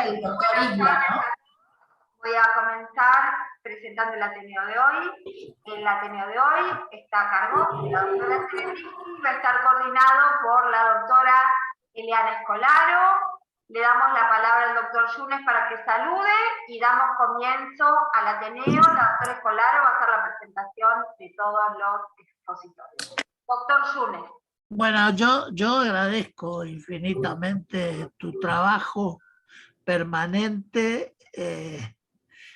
el doctor Isla, ¿no? Voy a comenzar presentando el Ateneo de hoy. El Ateneo de hoy está a cargo de la doctora Serebrisky, va a estar coordinado por la doctora Eliana Escolaro. Le damos la palabra al doctor Yunes para que salude y damos comienzo al Ateneo. La doctora Escolaro va a hacer la presentación de todos los expositores. Doctor Yunes. Bueno, yo agradezco infinitamente tu trabajo permanente.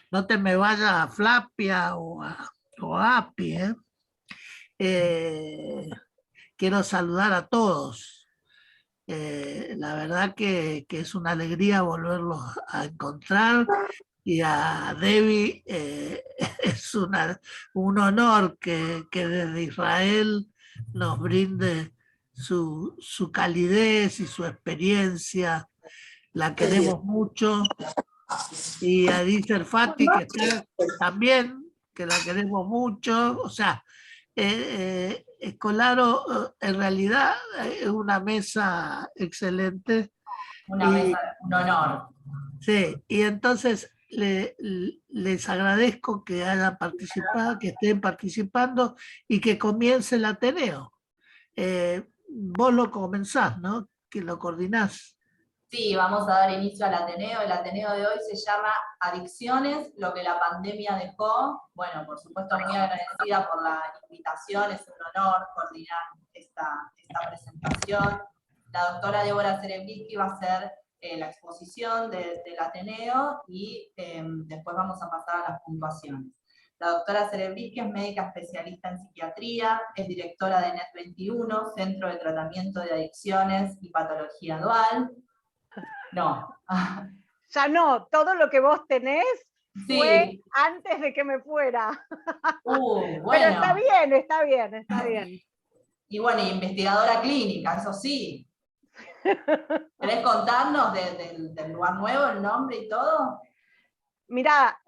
No te me vayas a Flapia o a API. Quiero saludar a todos. La verdad que es una alegría volverlos a encontrar, y a Debbie es un honor que desde Israel nos brinde su calidez y su experiencia. La queremos mucho. Y a Dicer Fati, que está también, que la queremos mucho. O sea, Escolaro en realidad es una mesa excelente. Una mesa, un honor. Sí, y entonces les agradezco que hayan participado, que estén participando y que comience el Ateneo. Vos lo comenzás, ¿no? Que lo coordinás. Sí, vamos a dar inicio al Ateneo. El Ateneo de hoy se llama Adicciones, lo que la pandemia dejó. Bueno, por supuesto, muy agradecida por la invitación, es un honor coordinar esta presentación. La doctora Débora Serebrisky va a hacer la exposición del Ateneo y después vamos a pasar a las puntuaciones. La doctora Serebrisky es médica especialista en psiquiatría, es directora de NET21, Centro de Tratamiento de Adicciones y Patología Dual. No. Ya no, todo lo que vos tenés fue antes de que me fuera. Bueno. Pero está bien. Y bueno, investigadora clínica, eso sí. ¿Querés contarnos del lugar nuevo, el nombre y todo? Mirá,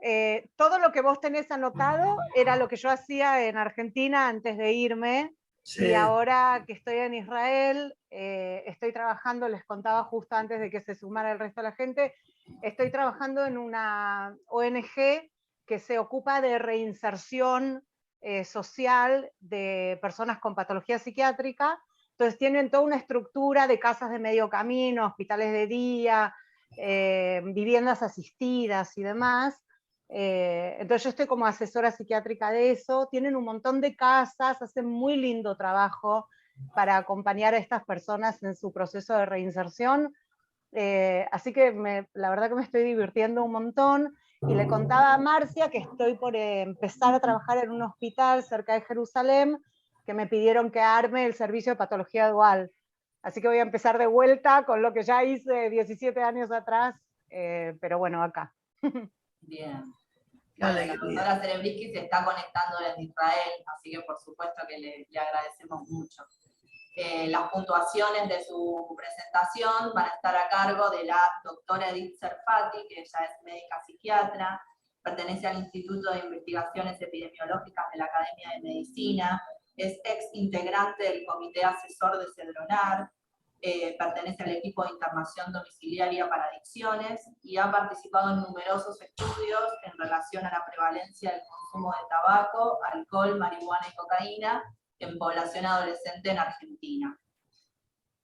todo lo que vos tenés anotado era lo que yo hacía en Argentina antes de irme. Sí. Y ahora que estoy en Israel, estoy trabajando, les contaba justo antes de que se sumara el resto de la gente, estoy trabajando en una ONG que se ocupa de reinserción social de personas con patología psiquiátrica. Entonces tienen toda una estructura de casas de medio camino, hospitales de día, viviendas asistidas y demás. Entonces yo estoy como asesora psiquiátrica de eso. Tienen un montón de casas, hacen muy lindo trabajo para acompañar a estas personas en su proceso de reinserción. Así que la verdad que me estoy divirtiendo un montón. Y le contaba a Marcia que estoy por empezar a trabajar en un hospital cerca de Jerusalén, que me pidieron que arme el servicio de patología dual. Así que voy a empezar de vuelta con lo que ya hice 17 años atrás, pero bueno, acá. Bien. Bueno, la doctora Serebrisky se está conectando desde Israel, así que por supuesto que le agradecemos mucho. Las puntuaciones de su presentación van a estar a cargo de la doctora Edith Serfati, que ella es médica psiquiatra, pertenece al Instituto de Investigaciones Epidemiológicas de la Academia de Medicina, es ex integrante del Comité Asesor de Cedronar, pertenece al equipo de internación domiciliaria para adicciones y ha participado en numerosos estudios en relación a la prevalencia del consumo de tabaco, alcohol, marihuana y cocaína en población adolescente en Argentina.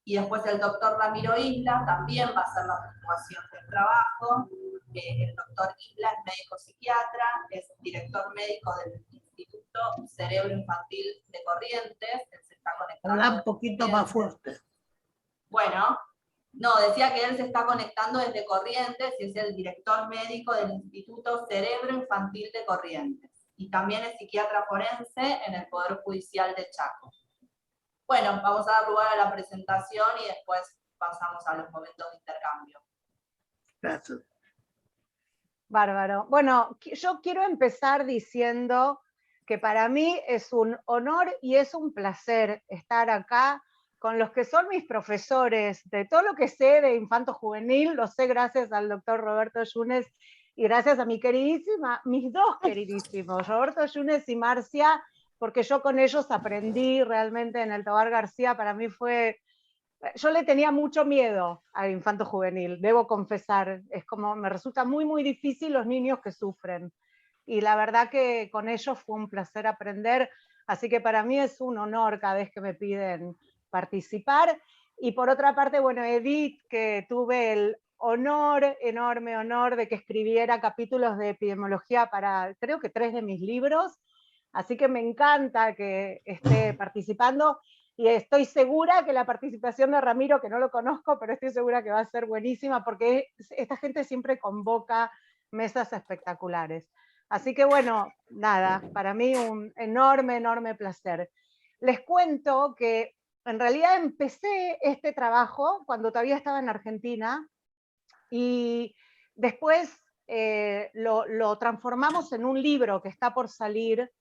Y después el doctor Ramiro Isla también va a hacer la puntuación del trabajo. El doctor Isla es médico psiquiatra, es director médico del Instituto Cerebro Infantil de Corrientes. Él se está conectando. Habla un poquito más fuerte. Bueno, no, decía que él se está conectando desde Corrientes y es el director médico del Instituto Cerebro Infantil de Corrientes. Y también es psiquiatra forense en el Poder Judicial de Chaco. Bueno, vamos a dar lugar a la presentación y después pasamos a los momentos de intercambio. Gracias. Bárbaro. Bueno, yo quiero empezar diciendo que para mí es un honor y es un placer estar acá con los que son mis profesores. De todo lo que sé de infanto juvenil, lo sé gracias al doctor Roberto Yunes y gracias a mis dos queridísimos, Roberto Yunes y Marcia, porque yo con ellos aprendí realmente en el Tobar García. Para mí fue Yo le tenía mucho miedo al infanto juvenil, debo confesar. Es como, me resulta muy, muy difícil los niños que sufren. Y la verdad que con ellos fue un placer aprender. Así que para mí es un honor cada vez que me piden participar. Y por otra parte, bueno, Edith, que tuve el honor, enorme honor de que escribiera capítulos de epidemiología para, creo que 3 de mis libros. Así que me encanta que esté participando. Y estoy segura que la participación de Ramiro, que no lo conozco, pero estoy segura que va a ser buenísima, porque esta gente siempre convoca mesas espectaculares. Así que bueno, nada, para mí un enorme, enorme placer. Les cuento que en realidad empecé este trabajo cuando todavía estaba en Argentina y después lo transformamos en un libro que está por salir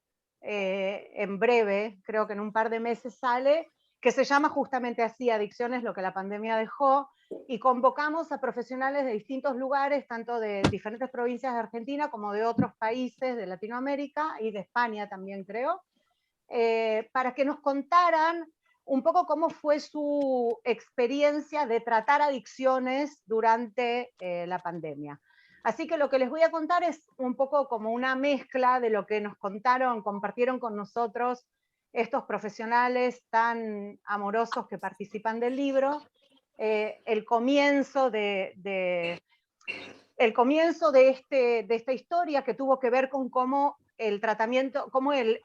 en breve, creo que en un par de meses sale, que se llama justamente así, Adicciones, lo que la pandemia dejó, y convocamos a profesionales de distintos lugares, tanto de diferentes provincias de Argentina como de otros países de Latinoamérica y de España también creo, para que nos contaran un poco cómo fue su experiencia de tratar adicciones durante la pandemia. Así que lo que les voy a contar es un poco como una mezcla de lo que nos contaron, compartieron con nosotros estos profesionales tan amorosos que participan del libro, el comienzo de esta historia que tuvo que ver con cómo el tratamiento, cómo el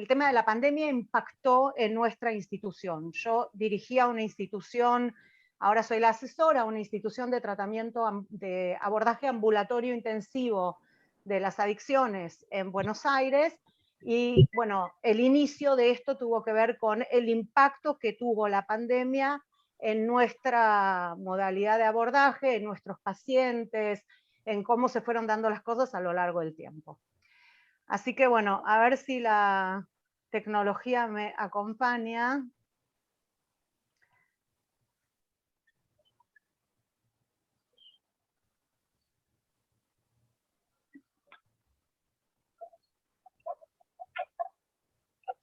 tema de la pandemia impactó en nuestra institución. Yo dirigía una institución, ahora soy la asesora, una institución de tratamiento de abordaje ambulatorio intensivo de las adicciones en Buenos Aires, y bueno, el inicio de esto tuvo que ver con el impacto que tuvo la pandemia en nuestra modalidad de abordaje, en nuestros pacientes, en cómo se fueron dando las cosas a lo largo del tiempo. Así que bueno, a ver si la tecnología me acompaña.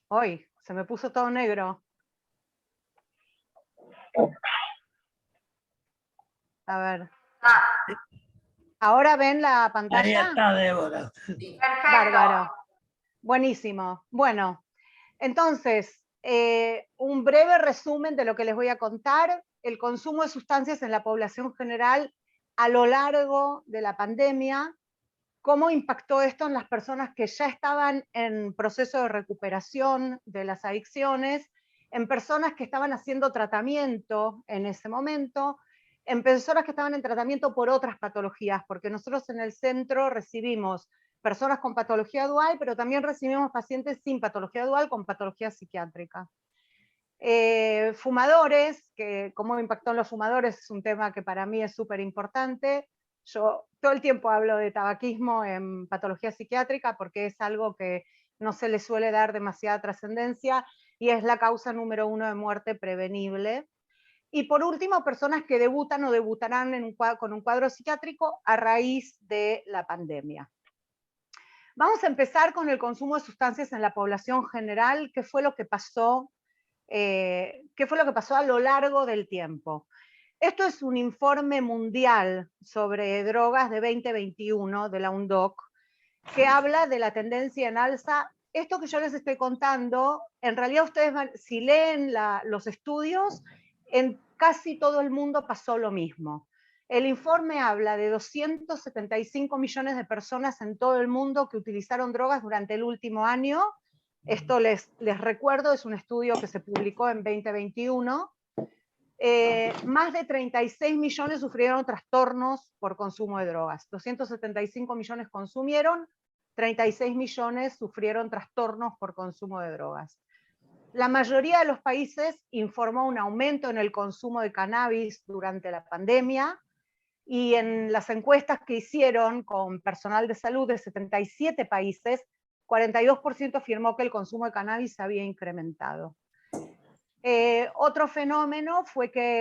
Hoy se me puso todo negro. A ver. ¿Ahora ven la pantalla? Ahí está, Débora. Perfecto. Bárbaro. Buenísimo. Bueno, entonces, un breve resumen de lo que les voy a contar. El consumo de sustancias en la población general a lo largo de la pandemia, cómo impactó esto en las personas que ya estaban en proceso de recuperación de las adicciones, en personas que estaban haciendo tratamiento en ese momento, en personas que estaban en tratamiento por otras patologías, porque nosotros en el centro recibimos personas con patología dual, pero también recibimos pacientes sin patología dual con patología psiquiátrica. Fumadores, que cómo impactó en los fumadores es un tema que para mí es súper importante. Yo todo el tiempo hablo de tabaquismo en patología psiquiátrica porque es algo que no se le suele dar demasiada trascendencia y es la causa número 1 de muerte prevenible. Y por último, personas que debutan o debutarán con un cuadro psiquiátrico a raíz de la pandemia. Vamos a empezar con el consumo de sustancias en la población general, qué fue lo que pasó a lo largo del tiempo. Esto es un informe mundial sobre drogas de 2021 de la UNODC, que habla de la tendencia en alza. Esto que yo les estoy contando, en realidad ustedes si leen los estudios, en casi todo el mundo pasó lo mismo. El informe habla de 275 millones de personas en todo el mundo que utilizaron drogas durante el último año. Esto les recuerdo, es un estudio que se publicó en 2021. Más de 36 millones sufrieron trastornos por consumo de drogas. 275 millones consumieron, 36 millones sufrieron trastornos por consumo de drogas. La mayoría de los países informó un aumento en el consumo de cannabis durante la pandemia, y en las encuestas que hicieron con personal de salud de 77 países, 42% afirmó que el consumo de cannabis se había incrementado. Otro fenómeno fue que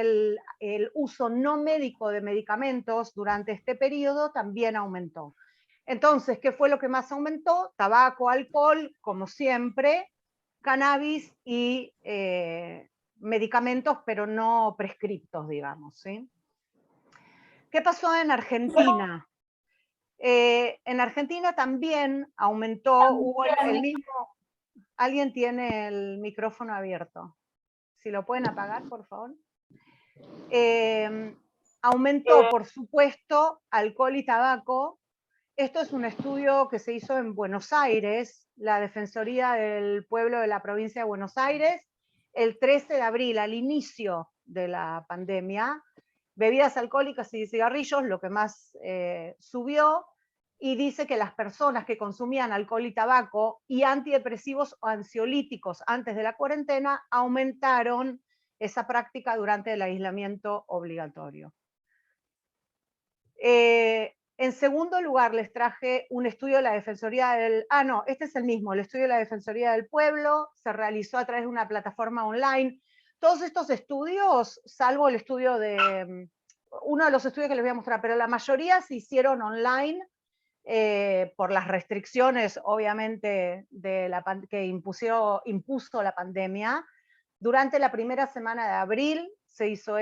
el uso no médico de medicamentos durante este periodo también aumentó. Entonces, ¿qué fue lo que más aumentó? Tabaco, alcohol, como siempre, cannabis y medicamentos, pero no prescriptos, digamos, ¿sí? ¿Qué pasó en Argentina? En Argentina también aumentó, hubo el mismo... Alguien tiene el micrófono abierto. Si lo pueden apagar, por favor. Aumentó, por supuesto, alcohol y tabaco. Esto es un estudio que se hizo en Buenos Aires, la Defensoría del Pueblo de la provincia de Buenos Aires, el 13 de abril, al inicio de la pandemia. Bebidas alcohólicas y cigarrillos, lo que más subió, y dice que las personas que consumían alcohol y tabaco y antidepresivos o ansiolíticos antes de la cuarentena aumentaron esa práctica durante el aislamiento obligatorio. En segundo lugar, les traje un estudio de la Defensoría del... este es el mismo, el estudio de la Defensoría del Pueblo, se realizó a través de una plataforma online. Todos estos estudios, salvo el estudio de... uno de los estudios que les voy a mostrar, pero la mayoría se hicieron online por las restricciones, obviamente, que impuso la pandemia. Durante la primera semana de abril se hizo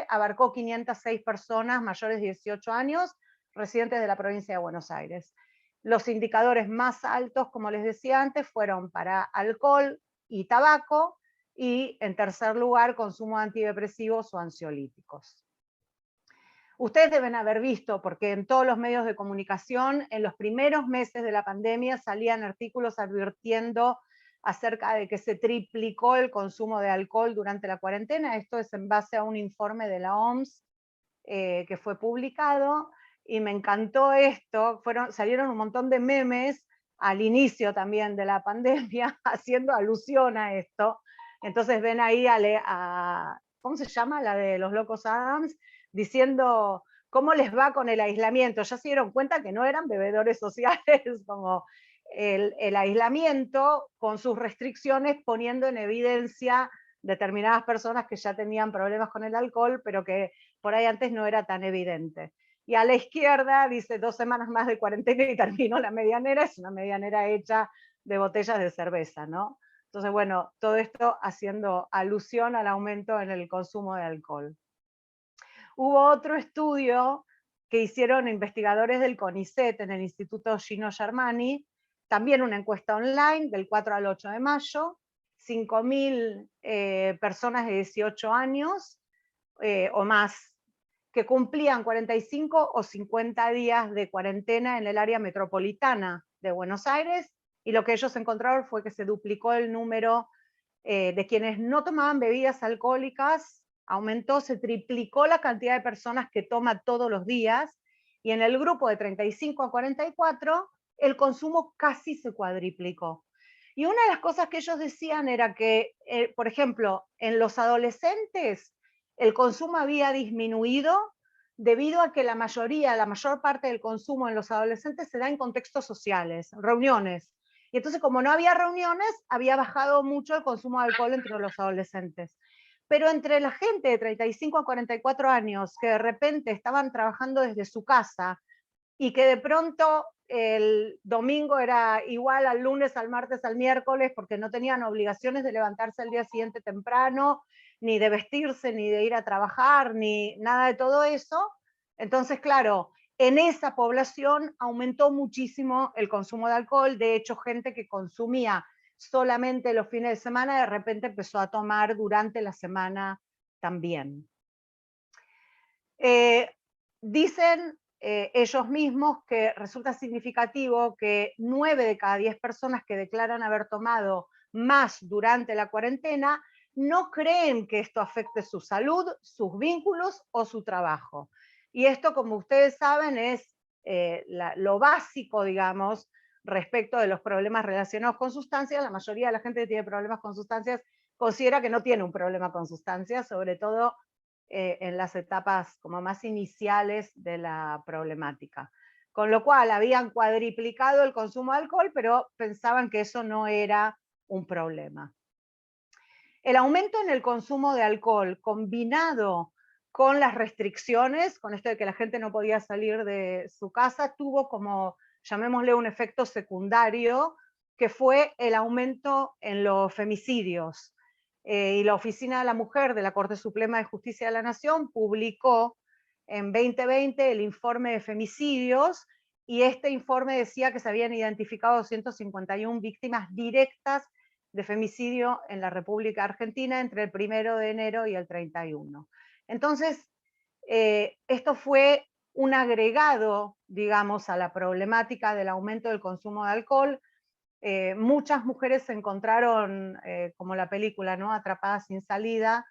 abarcó 506 personas mayores de 18 años, residentes de la provincia de Buenos Aires. Los indicadores más altos, como les decía antes, fueron para alcohol y tabaco, y en tercer lugar, consumo de antidepresivos o ansiolíticos. Ustedes deben haber visto, porque en todos los medios de comunicación, en los primeros meses de la pandemia salían artículos advirtiendo acerca de que se triplicó el consumo de alcohol durante la cuarentena. Esto es en base a un informe de la OMS que fue publicado, y me encantó esto. Salieron un montón de memes al inicio también de la pandemia haciendo alusión a esto. Entonces ven ahí ¿cómo se llama? La de los locos Adams, diciendo cómo les va con el aislamiento. Ya se dieron cuenta que no eran bebedores sociales, como el aislamiento con sus restricciones, poniendo en evidencia determinadas personas que ya tenían problemas con el alcohol, pero que por ahí antes no era tan evidente. Y a la izquierda dice 2 semanas más de cuarentena y terminó la medianera. Es una medianera hecha de botellas de cerveza, ¿no? Entonces, bueno, todo esto haciendo alusión al aumento en el consumo de alcohol. Hubo otro estudio que hicieron investigadores del CONICET en el Instituto Gino Germani, también una encuesta online del 4 al 8 de mayo, 5.000 personas de 18 años o más, que cumplían 45 o 50 días de cuarentena en el área metropolitana de Buenos Aires, y lo que ellos encontraron fue que se duplicó el número de quienes no tomaban bebidas alcohólicas, aumentó, se triplicó la cantidad de personas que toma todos los días, y en el grupo de 35 a 44 el consumo casi se cuadriplicó. Y una de las cosas que ellos decían era que, por ejemplo, en los adolescentes el consumo había disminuido debido a que la mayor parte del consumo en los adolescentes se da en contextos sociales, reuniones. Y entonces, como no había reuniones, había bajado mucho el consumo de alcohol entre los adolescentes. Pero entre la gente de 35 a 44 años, que de repente estaban trabajando desde su casa, y que de pronto el domingo era igual al lunes, al martes, al miércoles, porque no tenían obligaciones de levantarse al día siguiente temprano, ni de vestirse, ni de ir a trabajar, ni nada de todo eso. Entonces, claro, en esa población aumentó muchísimo el consumo de alcohol. De hecho, gente que consumía solamente los fines de semana, de repente empezó a tomar durante la semana también. Dicen ellos mismos que resulta significativo que 9 de cada 10 personas que declaran haber tomado más durante la cuarentena no creen que esto afecte su salud, sus vínculos o su trabajo. Y esto, como ustedes saben, es lo básico, digamos, respecto de los problemas relacionados con sustancias. La mayoría de la gente que tiene problemas con sustancias considera que no tiene un problema con sustancias, sobre todo en las etapas como más iniciales de la problemática. Con lo cual habían cuadriplicado el consumo de alcohol, pero pensaban que eso no era un problema. El aumento en el consumo de alcohol combinado con las restricciones, con esto de que la gente no podía salir de su casa, tuvo como, llamémosle, un efecto secundario, que fue el aumento en los femicidios. y la Oficina de la Mujer de la Corte Suprema de Justicia de la Nación publicó en 2020 el informe de femicidios, y este informe decía que se habían identificado 251 víctimas directas de femicidio en la República Argentina entre el 1 de enero y el 31. Entonces, esto fue un agregado, digamos, a la problemática del aumento del consumo de alcohol. Muchas mujeres se encontraron, como la película, ¿no?, atrapadas sin salida,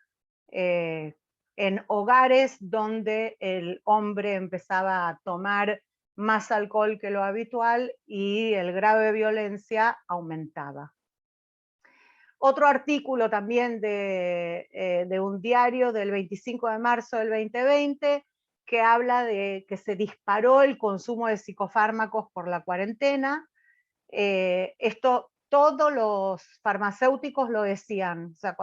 en hogares donde el hombre empezaba a tomar más alcohol que lo habitual y el grado de violencia aumentaba. Otro artículo también de un diario del 25 de marzo del 2020 que habla de que se disparó el consumo de psicofármacos por la cuarentena. Esto todos los farmacéuticos lo decían, o sea,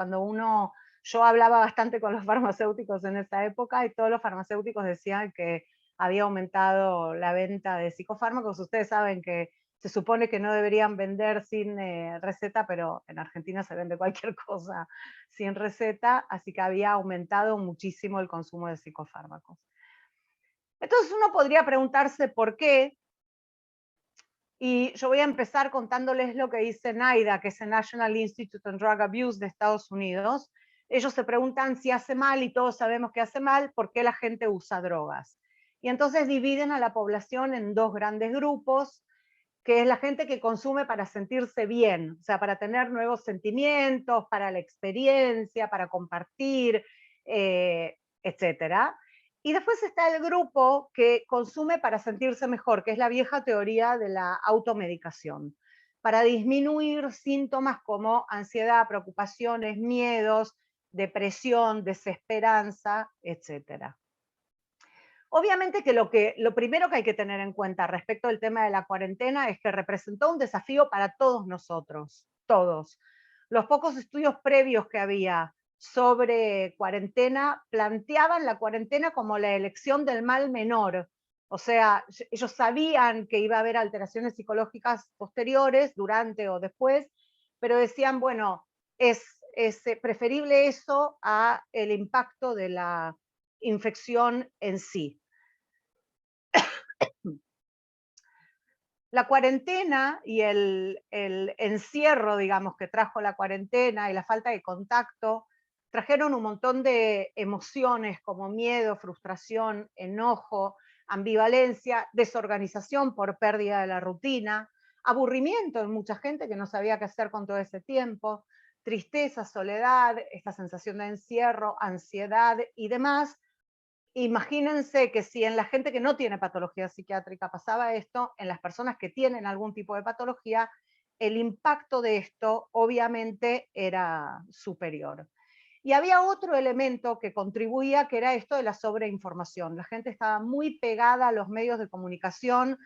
yo hablaba bastante con los farmacéuticos en esa época y todos los farmacéuticos decían que había aumentado la venta de psicofármacos. Ustedes saben que se supone que no deberían vender sin receta, pero en Argentina se vende cualquier cosa sin receta, así que había aumentado muchísimo el consumo de psicofármacos. Entonces uno podría preguntarse por qué, y yo voy a empezar contándoles lo que dice NIDA, que es el National Institute on Drug Abuse de Estados Unidos. Ellos se preguntan si hace mal, y todos sabemos que hace mal, ¿por qué la gente usa drogas? Y entonces dividen a la población en dos grandes grupos, que es la gente que consume para sentirse bien, o sea, para tener nuevos sentimientos, para la experiencia, para compartir, etcétera. Y después está el grupo que consume para sentirse mejor, que es la vieja teoría de la automedicación, para disminuir síntomas como ansiedad, preocupaciones, miedos, depresión, desesperanza, etcétera. Obviamente que lo primero que hay que tener en cuenta respecto al tema de la cuarentena es que representó un desafío para todos nosotros, todos. Los pocos estudios previos que había sobre cuarentena planteaban la cuarentena como la elección del mal menor. O sea, ellos sabían que iba a haber alteraciones psicológicas posteriores, durante o después, pero decían, bueno, es preferible eso a el impacto de la infección en sí. La cuarentena y el encierro, digamos, que trajo la cuarentena y la falta de contacto, trajeron un montón de emociones como miedo, frustración, enojo, ambivalencia, desorganización por pérdida de la rutina, aburrimiento en mucha gente que no sabía qué hacer con todo ese tiempo, tristeza, soledad, esta sensación de encierro, ansiedad y demás. Imagínense que si en la gente que no tiene patología psiquiátrica pasaba esto, en las personas que tienen algún tipo de patología, el impacto de esto obviamente era superior. Y había otro elemento que contribuía, que era esto de la sobreinformación. La gente estaba muy pegada a los medios de comunicación,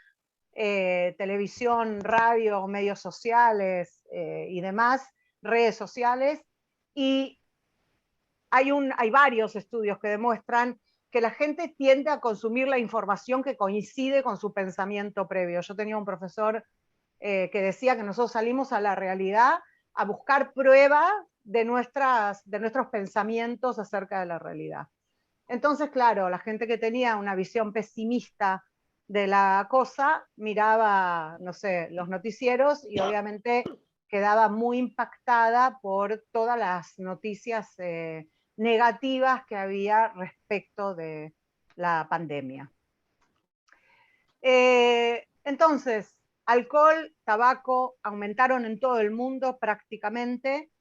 televisión, radio, medios sociales y demás, redes sociales, y hay varios estudios que demuestran que la gente tiende a consumir la información que coincide con su pensamiento previo. Yo tenía un profesor que decía que nosotros salimos a la realidad a buscar prueba de nuestros pensamientos acerca de la realidad. Entonces, claro, la gente que tenía una visión pesimista de la cosa miraba, no sé, los noticieros y obviamente quedaba muy impactada por todas las noticias negativas que había respecto de la pandemia. Entonces, alcohol, tabaco aumentaron en todo el mundo prácticamente.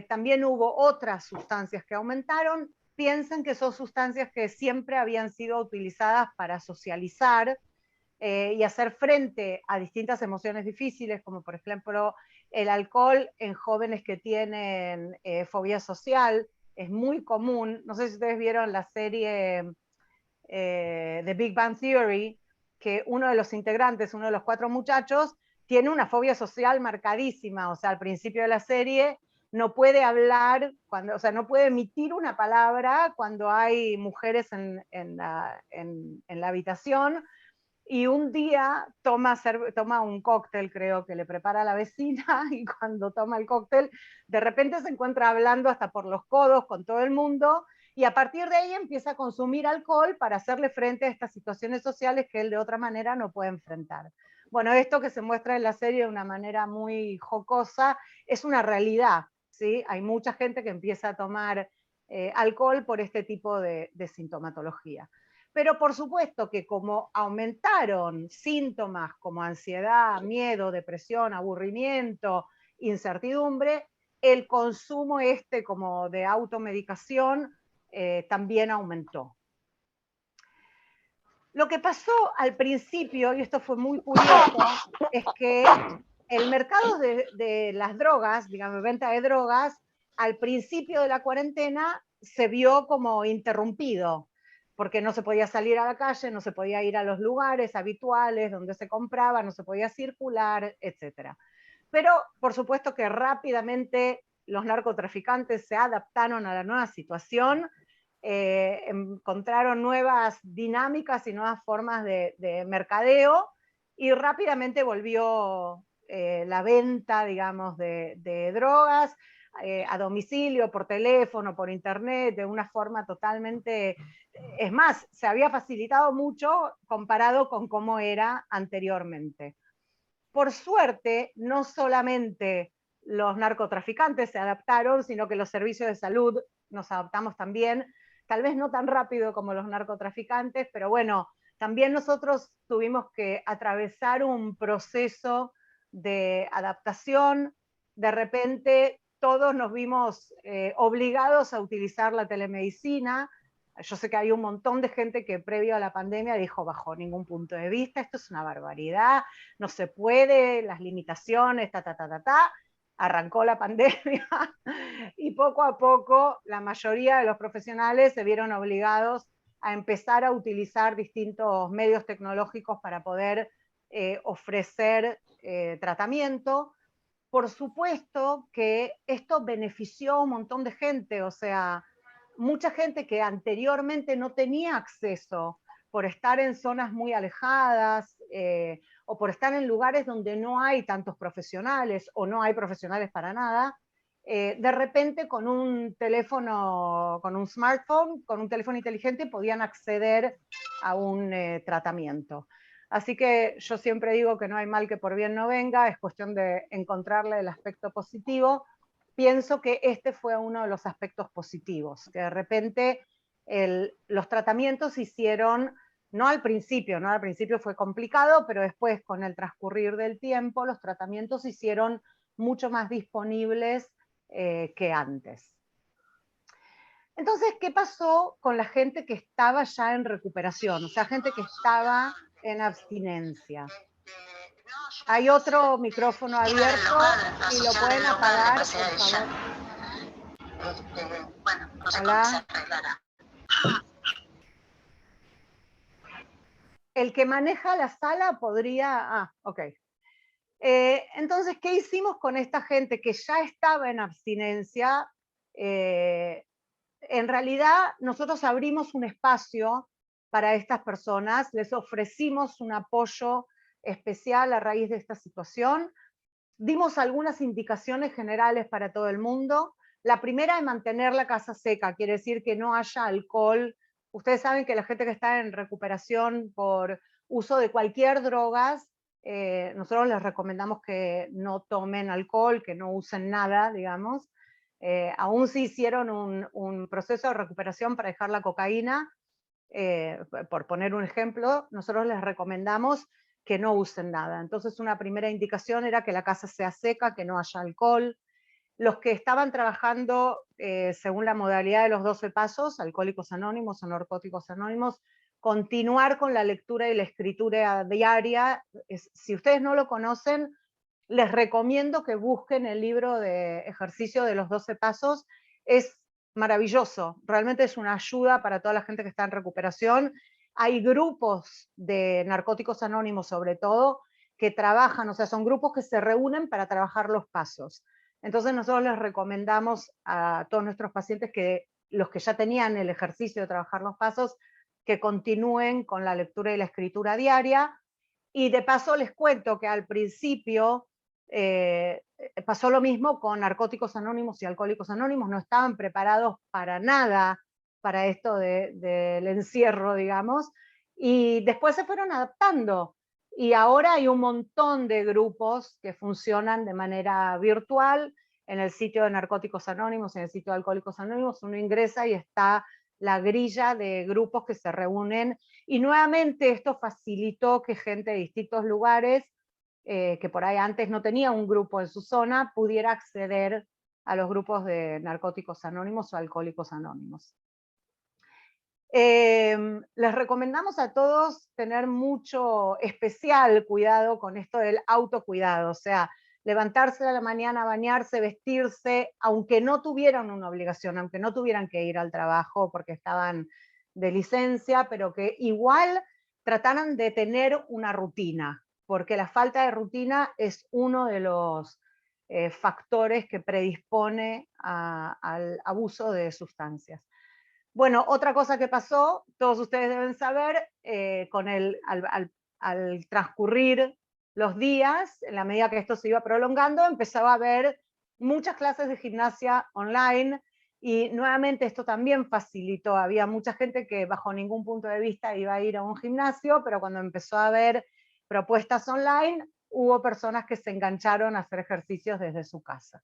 También hubo otras sustancias que aumentaron. Piensen que son sustancias que siempre habían sido utilizadas para socializar y hacer frente a distintas emociones difíciles, como por ejemplo el alcohol en jóvenes que tienen fobia social. Es muy común. No sé si ustedes vieron la serie The Big Bang Theory, que uno de los integrantes, uno de los 4 muchachos, tiene una fobia social marcadísima. O sea, al principio de la serie no puede hablar, o sea, no puede emitir una palabra cuando hay mujeres en la habitación. y un día toma un cóctel, creo que le prepara la vecina, y cuando toma el cóctel, de repente se encuentra hablando hasta por los codos con todo el mundo, y a partir de ahí empieza a consumir alcohol para hacerle frente a estas situaciones sociales que él de otra manera no puede enfrentar. Bueno, esto que se muestra en la serie de una manera muy jocosa es una realidad, ¿sí? Hay mucha gente que empieza a tomar alcohol por este tipo de sintomatología. Pero por supuesto que como aumentaron síntomas como ansiedad, miedo, depresión, aburrimiento, incertidumbre, el consumo como de automedicación también aumentó. Lo que pasó al principio, y esto fue muy curioso, es que el mercado de las drogas, digamos, venta de drogas, al principio de la cuarentena se vio como interrumpido, porque no se podía salir a la calle, no se podía ir a los lugares habituales donde se compraba, no se podía circular, etc. Pero por supuesto que rápidamente los narcotraficantes se adaptaron a la nueva situación, encontraron nuevas dinámicas y nuevas formas de mercadeo, y rápidamente volvió la venta, digamos, de drogas a domicilio, por teléfono, por internet, de una forma totalmente... Es más, se había facilitado mucho comparado con cómo era anteriormente. Por suerte, no solamente los narcotraficantes se adaptaron, sino que los servicios de salud nos adaptamos también, tal vez no tan rápido como los narcotraficantes, pero bueno, también nosotros tuvimos que atravesar un proceso de adaptación. De repente todos nos vimos obligados a utilizar la telemedicina. Yo sé que hay un montón de gente que previo a la pandemia dijo, bajo ningún punto de vista, esto es una barbaridad, no se puede, las limitaciones, arrancó la pandemia y poco a poco la mayoría de los profesionales se vieron obligados a empezar a utilizar distintos medios tecnológicos para poder ofrecer tratamiento. Por supuesto que esto benefició a un montón de gente, o sea, mucha gente que anteriormente no tenía acceso por estar en zonas muy alejadas o por estar en lugares donde no hay tantos profesionales o no hay profesionales para nada, de repente con un teléfono, con un smartphone, con un teléfono inteligente podían acceder a un tratamiento. Así que yo siempre digo que no hay mal que por bien no venga, es cuestión de encontrarle el aspecto positivo. Pienso que este fue uno de los aspectos positivos, que de repente los tratamientos se hicieron, no al principio fue complicado, pero después con el transcurrir del tiempo los tratamientos se hicieron mucho más disponibles que antes. Entonces, ¿qué pasó con la gente que estaba ya en recuperación? O sea, gente que estaba en abstinencia. Hay otro micrófono abierto y lo pueden apagar, por favor. Bueno, no sé Hola. cómo se arreglará. El que maneja la sala podría... ok. Entonces, ¿qué hicimos con esta gente que ya estaba en abstinencia? En realidad, nosotros abrimos un espacio para estas personas, les ofrecimos un apoyo especial a raíz de esta situación, dimos algunas indicaciones generales para todo el mundo. La primera es mantener la casa seca, quiere decir que no haya alcohol. Ustedes saben que la gente que está en recuperación por uso de cualquier droga, nosotros les recomendamos que no tomen alcohol, que no usen nada, digamos. Aún si hicieron un proceso de recuperación para dejar la cocaína, por poner un ejemplo, nosotros les recomendamos que no usen nada. Entonces una primera indicación era que la casa sea seca, que no haya alcohol. Los que estaban trabajando según la modalidad de los 12 pasos, Alcohólicos Anónimos o Narcóticos Anónimos, continuar con la lectura y la escritura diaria. Si ustedes no lo conocen, les recomiendo que busquen el libro de ejercicio de los 12 pasos. Es maravilloso, realmente es una ayuda para toda la gente que está en recuperación. Hay grupos de narcóticos anónimos, sobre todo, que trabajan, o sea, son grupos que se reúnen para trabajar los pasos. Entonces nosotros les recomendamos a todos nuestros pacientes que los que ya tenían el ejercicio de trabajar los pasos, que continúen con la lectura y la escritura diaria. Y de paso les cuento que al principio pasó lo mismo con Narcóticos Anónimos y Alcohólicos Anónimos, no estaban preparados para nada para esto del encierro, digamos, y después se fueron adaptando. Y ahora hay un montón de grupos que funcionan de manera virtual. En el sitio de Narcóticos Anónimos, en el sitio de Alcohólicos Anónimos, uno ingresa y está la grilla de grupos que se reúnen, y nuevamente esto facilitó que gente de distintos lugares, que por ahí antes no tenía un grupo en su zona, pudiera acceder a los grupos de Narcóticos Anónimos o Alcohólicos Anónimos. Les recomendamos a todos tener mucho especial cuidado con esto del autocuidado, o sea, levantarse a la mañana, bañarse, vestirse, aunque no tuvieran una obligación, aunque no tuvieran que ir al trabajo porque estaban de licencia, pero que igual trataran de tener una rutina, porque la falta de rutina es uno de los factores que predispone al abuso de sustancias. Bueno, otra cosa que pasó, todos ustedes deben saber, al transcurrir los días, en la medida que esto se iba prolongando, empezaba a haber muchas clases de gimnasia online, y nuevamente esto también facilitó, había mucha gente que bajo ningún punto de vista iba a ir a un gimnasio, pero cuando empezó a haber propuestas online, hubo personas que se engancharon a hacer ejercicios desde su casa.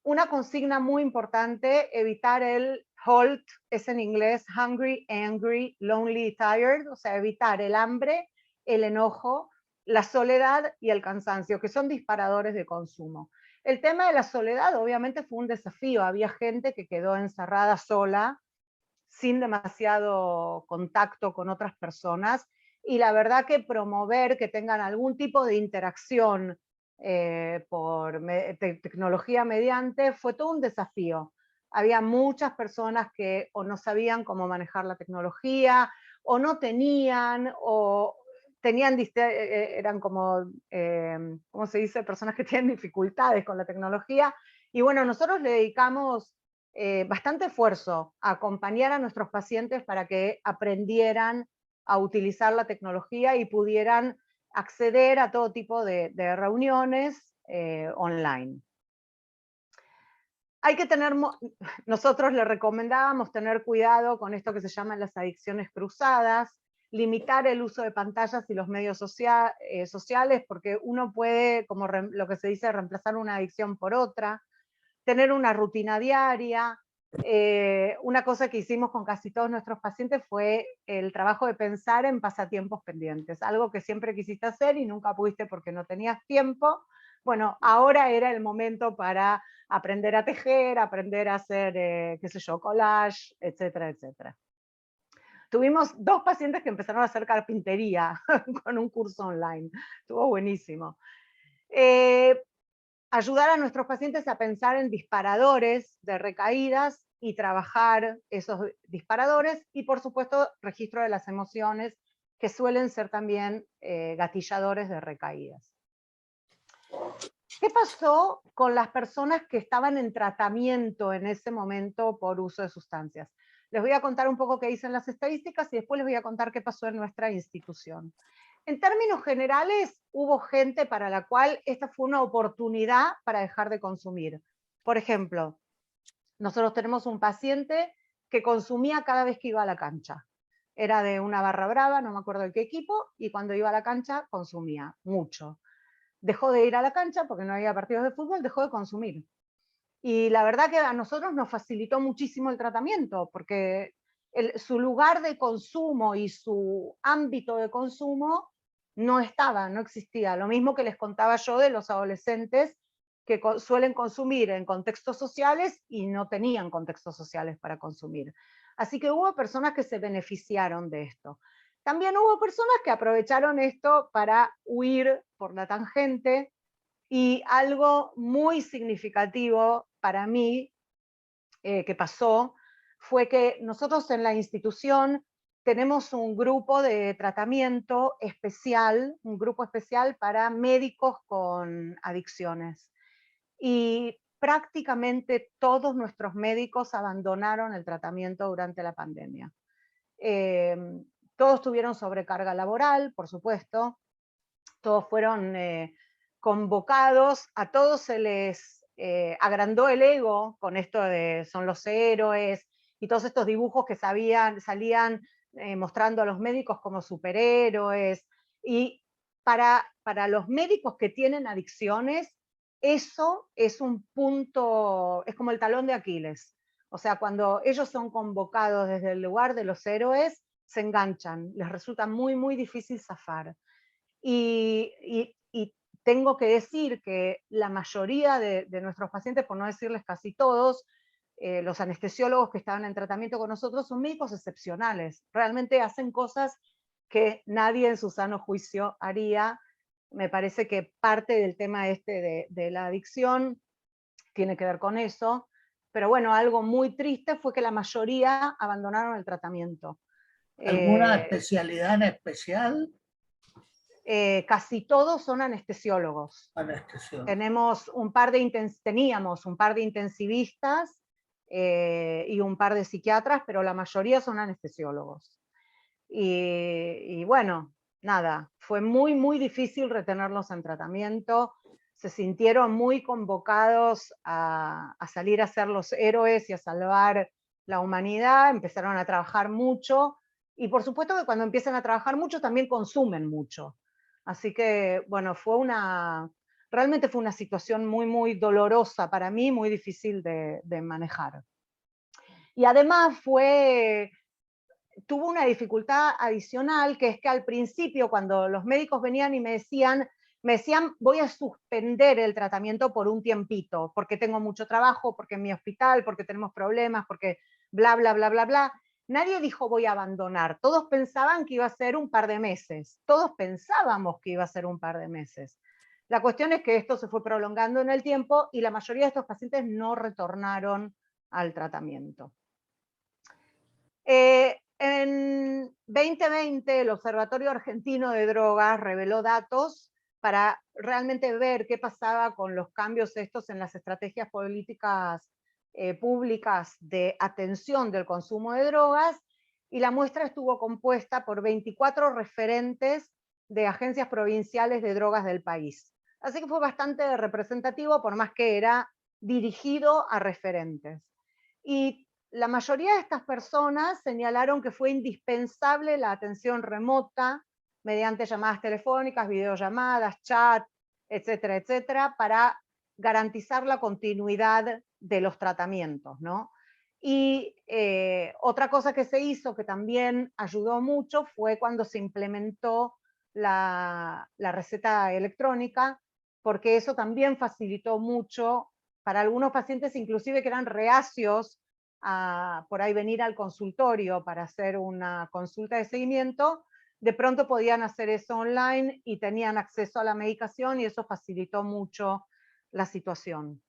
Una consigna muy importante, evitar el HALT, es en inglés hungry, angry, lonely, tired, o sea, evitar el hambre, el enojo, la soledad y el cansancio, que son disparadores de consumo. El tema de la soledad obviamente fue un desafío, había gente que quedó encerrada sola, sin demasiado contacto con otras personas, y la verdad que promover que tengan algún tipo de interacción por tecnología mediante fue todo un desafío. Había muchas personas que o no sabían cómo manejar la tecnología, o no tenían, o tenían, eran como, ¿cómo se dice? Personas que tienen dificultades con la tecnología. Y bueno, nosotros le dedicamos bastante esfuerzo a acompañar a nuestros pacientes para que aprendieran a utilizar la tecnología y pudieran acceder a todo tipo de reuniones online. Hay que tener, nosotros le recomendábamos tener cuidado con esto que se llaman las adicciones cruzadas, limitar el uso de pantallas y los medios sociales, porque uno puede, como lo que se dice, reemplazar una adicción por otra, tener una rutina diaria. Una cosa que hicimos con casi todos nuestros pacientes fue el trabajo de pensar en pasatiempos pendientes, algo que siempre quisiste hacer y nunca pudiste porque no tenías tiempo. Bueno, ahora era el momento para aprender a tejer, aprender a hacer, qué sé yo, collage, etcétera, etcétera. Tuvimos 2 pacientes que empezaron a hacer carpintería con un curso online. Estuvo buenísimo. Ayudar a nuestros pacientes a pensar en disparadores de recaídas y trabajar esos disparadores, y por supuesto registro de las emociones, que suelen ser también gatilladores de recaídas. ¿Qué pasó con las personas que estaban en tratamiento en ese momento por uso de sustancias? Les voy a contar un poco qué dicen las estadísticas y después les voy a contar qué pasó en nuestra institución. En términos generales, hubo gente para la cual esta fue una oportunidad para dejar de consumir. Por ejemplo, nosotros tenemos un paciente que consumía cada vez que iba a la cancha. Era de una barra brava, no me acuerdo de qué equipo, y cuando iba a la cancha consumía mucho. Dejó de ir a la cancha porque no había partidos de fútbol, dejó de consumir. Y la verdad que a nosotros nos facilitó muchísimo el tratamiento, porque su lugar de consumo y su ámbito de consumo no estaba, no existía. Lo mismo que les contaba yo de los adolescentes que suelen consumir en contextos sociales y no tenían contextos sociales para consumir. Así que hubo personas que se beneficiaron de esto. También hubo personas que aprovecharon esto para huir por la tangente, y algo muy significativo para mí que pasó fue que nosotros en la institución tenemos un grupo de tratamiento especial, un grupo especial para médicos con adicciones. Y prácticamente todos nuestros médicos abandonaron el tratamiento durante la pandemia. Todos tuvieron sobrecarga laboral, por supuesto, todos fueron convocados, a todos se les agrandó el ego con esto de son los héroes, y todos estos dibujos que salían mostrando a los médicos como superhéroes, y para los médicos que tienen adicciones, eso es un punto, es como el talón de Aquiles. O sea, cuando ellos son convocados desde el lugar de los héroes, se enganchan, les resulta muy, muy difícil zafar. Y tengo que decir que la mayoría de nuestros pacientes, por no decirles casi todos, los anestesiólogos que estaban en tratamiento con nosotros son médicos excepcionales, realmente hacen cosas que nadie en su sano juicio haría. Me parece que parte del tema este de la adicción tiene que ver con eso, pero bueno, algo muy triste fue que la mayoría abandonaron el tratamiento. ¿Alguna especialidad en especial? Casi todos son anestesiólogos. Teníamos un par de intensivistas y un par de psiquiatras, pero la mayoría son anestesiólogos. Y bueno, nada, fue muy, muy difícil retenerlos en tratamiento. Se sintieron muy convocados a salir a ser los héroes y a salvar la humanidad, empezaron a trabajar mucho, y por supuesto que cuando empiezan a trabajar mucho también consumen mucho. Así que, bueno, realmente fue una situación muy, muy dolorosa para mí, muy difícil de manejar. Y además tuvo una dificultad adicional, que es que al principio, cuando los médicos venían y me decían, voy a suspender el tratamiento por un tiempito, porque tengo mucho trabajo, porque en mi hospital, porque tenemos problemas, porque bla, bla, bla, bla, bla. Nadie dijo voy a abandonar, todos pensaban que iba a ser un par de meses, todos pensábamos que iba a ser un par de meses. La cuestión es que esto se fue prolongando en el tiempo y la mayoría de estos pacientes no retornaron al tratamiento. En 2020 el Observatorio Argentino de Drogas reveló datos para realmente ver qué pasaba con los cambios estos en las estrategias políticas públicas de atención del consumo de drogas, y la muestra estuvo compuesta por 24 referentes de agencias provinciales de drogas del país. Así que fue bastante representativo, por más que era dirigido a referentes. Y la mayoría de estas personas señalaron que fue indispensable la atención remota mediante llamadas telefónicas, videollamadas, chat, etcétera, etcétera, para garantizar la continuidad de los tratamientos, ¿no? Y otra cosa que se hizo que también ayudó mucho fue cuando se implementó la receta electrónica, porque eso también facilitó mucho para algunos pacientes, inclusive que eran reacios a por ahí venir al consultorio para hacer una consulta de seguimiento, de pronto podían hacer eso online y tenían acceso a la medicación, y eso facilitó mucho la situación.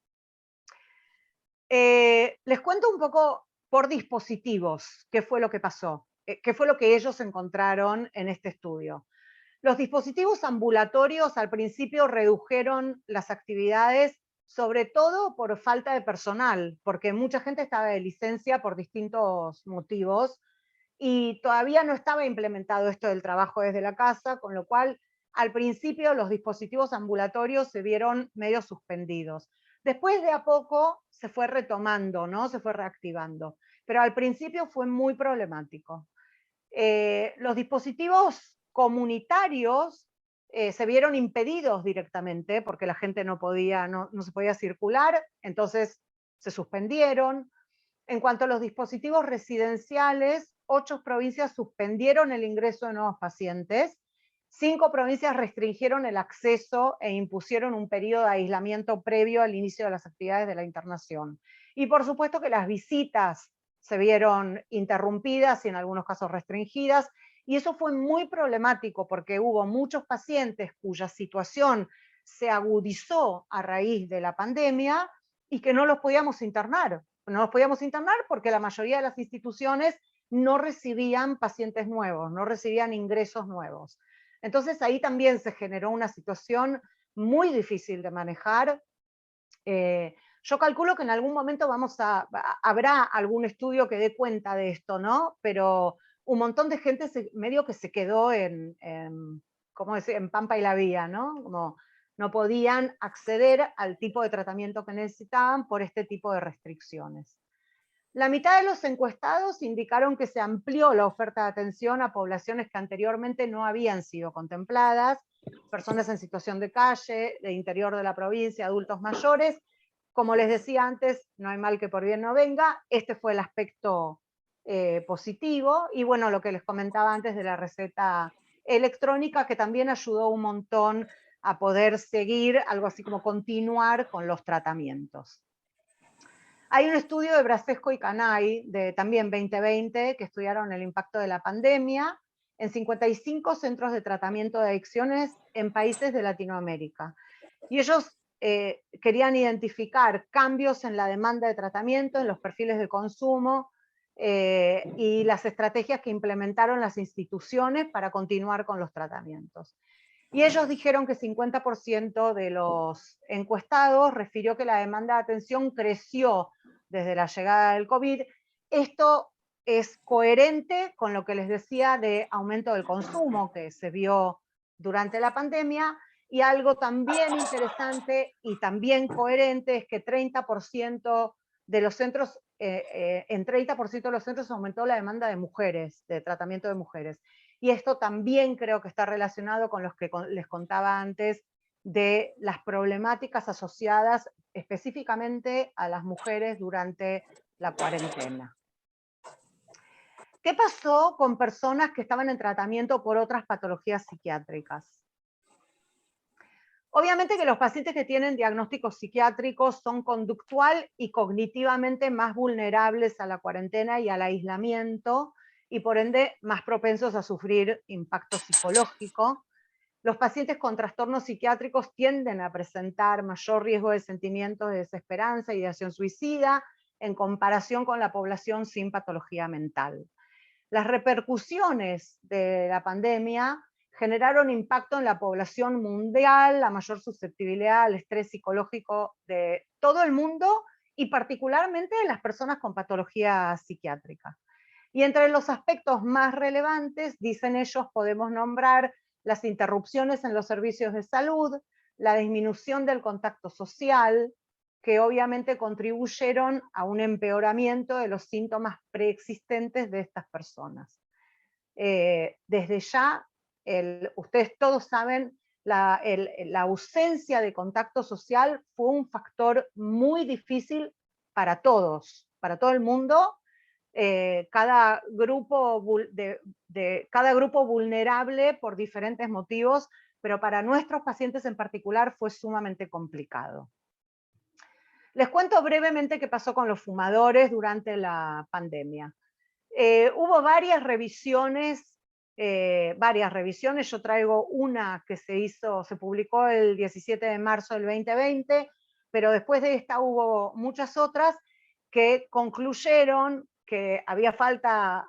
Les cuento un poco por dispositivos qué fue lo que pasó, qué fue lo que ellos encontraron en este estudio. Los dispositivos ambulatorios al principio redujeron las actividades, sobre todo por falta de personal, porque mucha gente estaba de licencia por distintos motivos y todavía no estaba implementado esto del trabajo desde la casa, con lo cual al principio los dispositivos ambulatorios se vieron medio suspendidos. Después de a poco se fue retomando, ¿no? Se fue reactivando, pero al principio fue muy problemático. Los dispositivos comunitarios se vieron impedidos directamente porque la gente no se podía circular, entonces se suspendieron. En cuanto a los dispositivos residenciales, 8 provincias suspendieron el ingreso de nuevos pacientes, 5 provincias restringieron el acceso e impusieron un periodo de aislamiento previo al inicio de las actividades de la internación. Y por supuesto que las visitas se vieron interrumpidas y en algunos casos restringidas, y eso fue muy problemático porque hubo muchos pacientes cuya situación se agudizó a raíz de la pandemia y que no los podíamos internar. No los podíamos internar porque la mayoría de las instituciones no recibían pacientes nuevos, no recibían ingresos nuevos. Entonces ahí también se generó una situación muy difícil de manejar. Yo calculo que en algún momento habrá algún estudio que dé cuenta de esto, ¿no? Pero un montón de gente medio que se quedó ¿cómo decir? En Pampa y la Vía, ¿no? Como no podían acceder al tipo de tratamiento que necesitaban por este tipo de restricciones. La mitad de los encuestados indicaron que se amplió la oferta de atención a poblaciones que anteriormente no habían sido contempladas, personas en situación de calle, de interior de la provincia, adultos mayores. Como les decía antes, no hay mal que por bien no venga. Este fue el aspecto positivo. Y bueno, lo que les comentaba antes de la receta electrónica, que también ayudó un montón a poder seguir, algo así como continuar con los tratamientos. Hay un estudio de Brasesco y Canay, de también 2020, que estudiaron el impacto de la pandemia en 55 centros de tratamiento de adicciones en países de Latinoamérica. Y ellos querían identificar cambios en la demanda de tratamiento, en los perfiles de consumo y las estrategias que implementaron las instituciones para continuar con los tratamientos. Y ellos dijeron que 50% de los encuestados refirió que la demanda de atención creció desde la llegada del COVID. Esto es coherente con lo que les decía de aumento del consumo que se vio durante la pandemia, y algo también interesante y también coherente es que 30% de los centros, en 30% de los centros aumentó la demanda de mujeres, de tratamiento de mujeres. Y esto también creo que está relacionado con los que les contaba antes de las problemáticas asociadas específicamente a las mujeres durante la cuarentena. ¿Qué pasó con personas que estaban en tratamiento por otras patologías psiquiátricas? Obviamente que los pacientes que tienen diagnósticos psiquiátricos son conductual y cognitivamente más vulnerables a la cuarentena y al aislamiento, y por ende más propensos a sufrir impacto psicológico. Los pacientes con trastornos psiquiátricos tienden a presentar mayor riesgo de sentimientos de desesperanza y ideación suicida en comparación con la población sin patología mental. Las repercusiones de la pandemia generaron impacto en la población mundial, la mayor susceptibilidad al estrés psicológico de todo el mundo y particularmente de las personas con patología psiquiátrica. Y entre los aspectos más relevantes, dicen ellos, podemos nombrar las interrupciones en los servicios de salud, la disminución del contacto social, que obviamente contribuyeron a un empeoramiento de los síntomas preexistentes de estas personas. Desde ya, ustedes todos saben, la ausencia de contacto social fue un factor muy difícil para todos, para todo el mundo. Cada grupo vulnerable por diferentes motivos, pero para nuestros pacientes en particular fue sumamente complicado. Les cuento brevemente qué pasó con los fumadores durante la pandemia. Hubo varias revisiones, yo traigo una que se publicó el 17 de marzo del 2020, pero después de esta hubo muchas otras que concluyeron que hacía falta,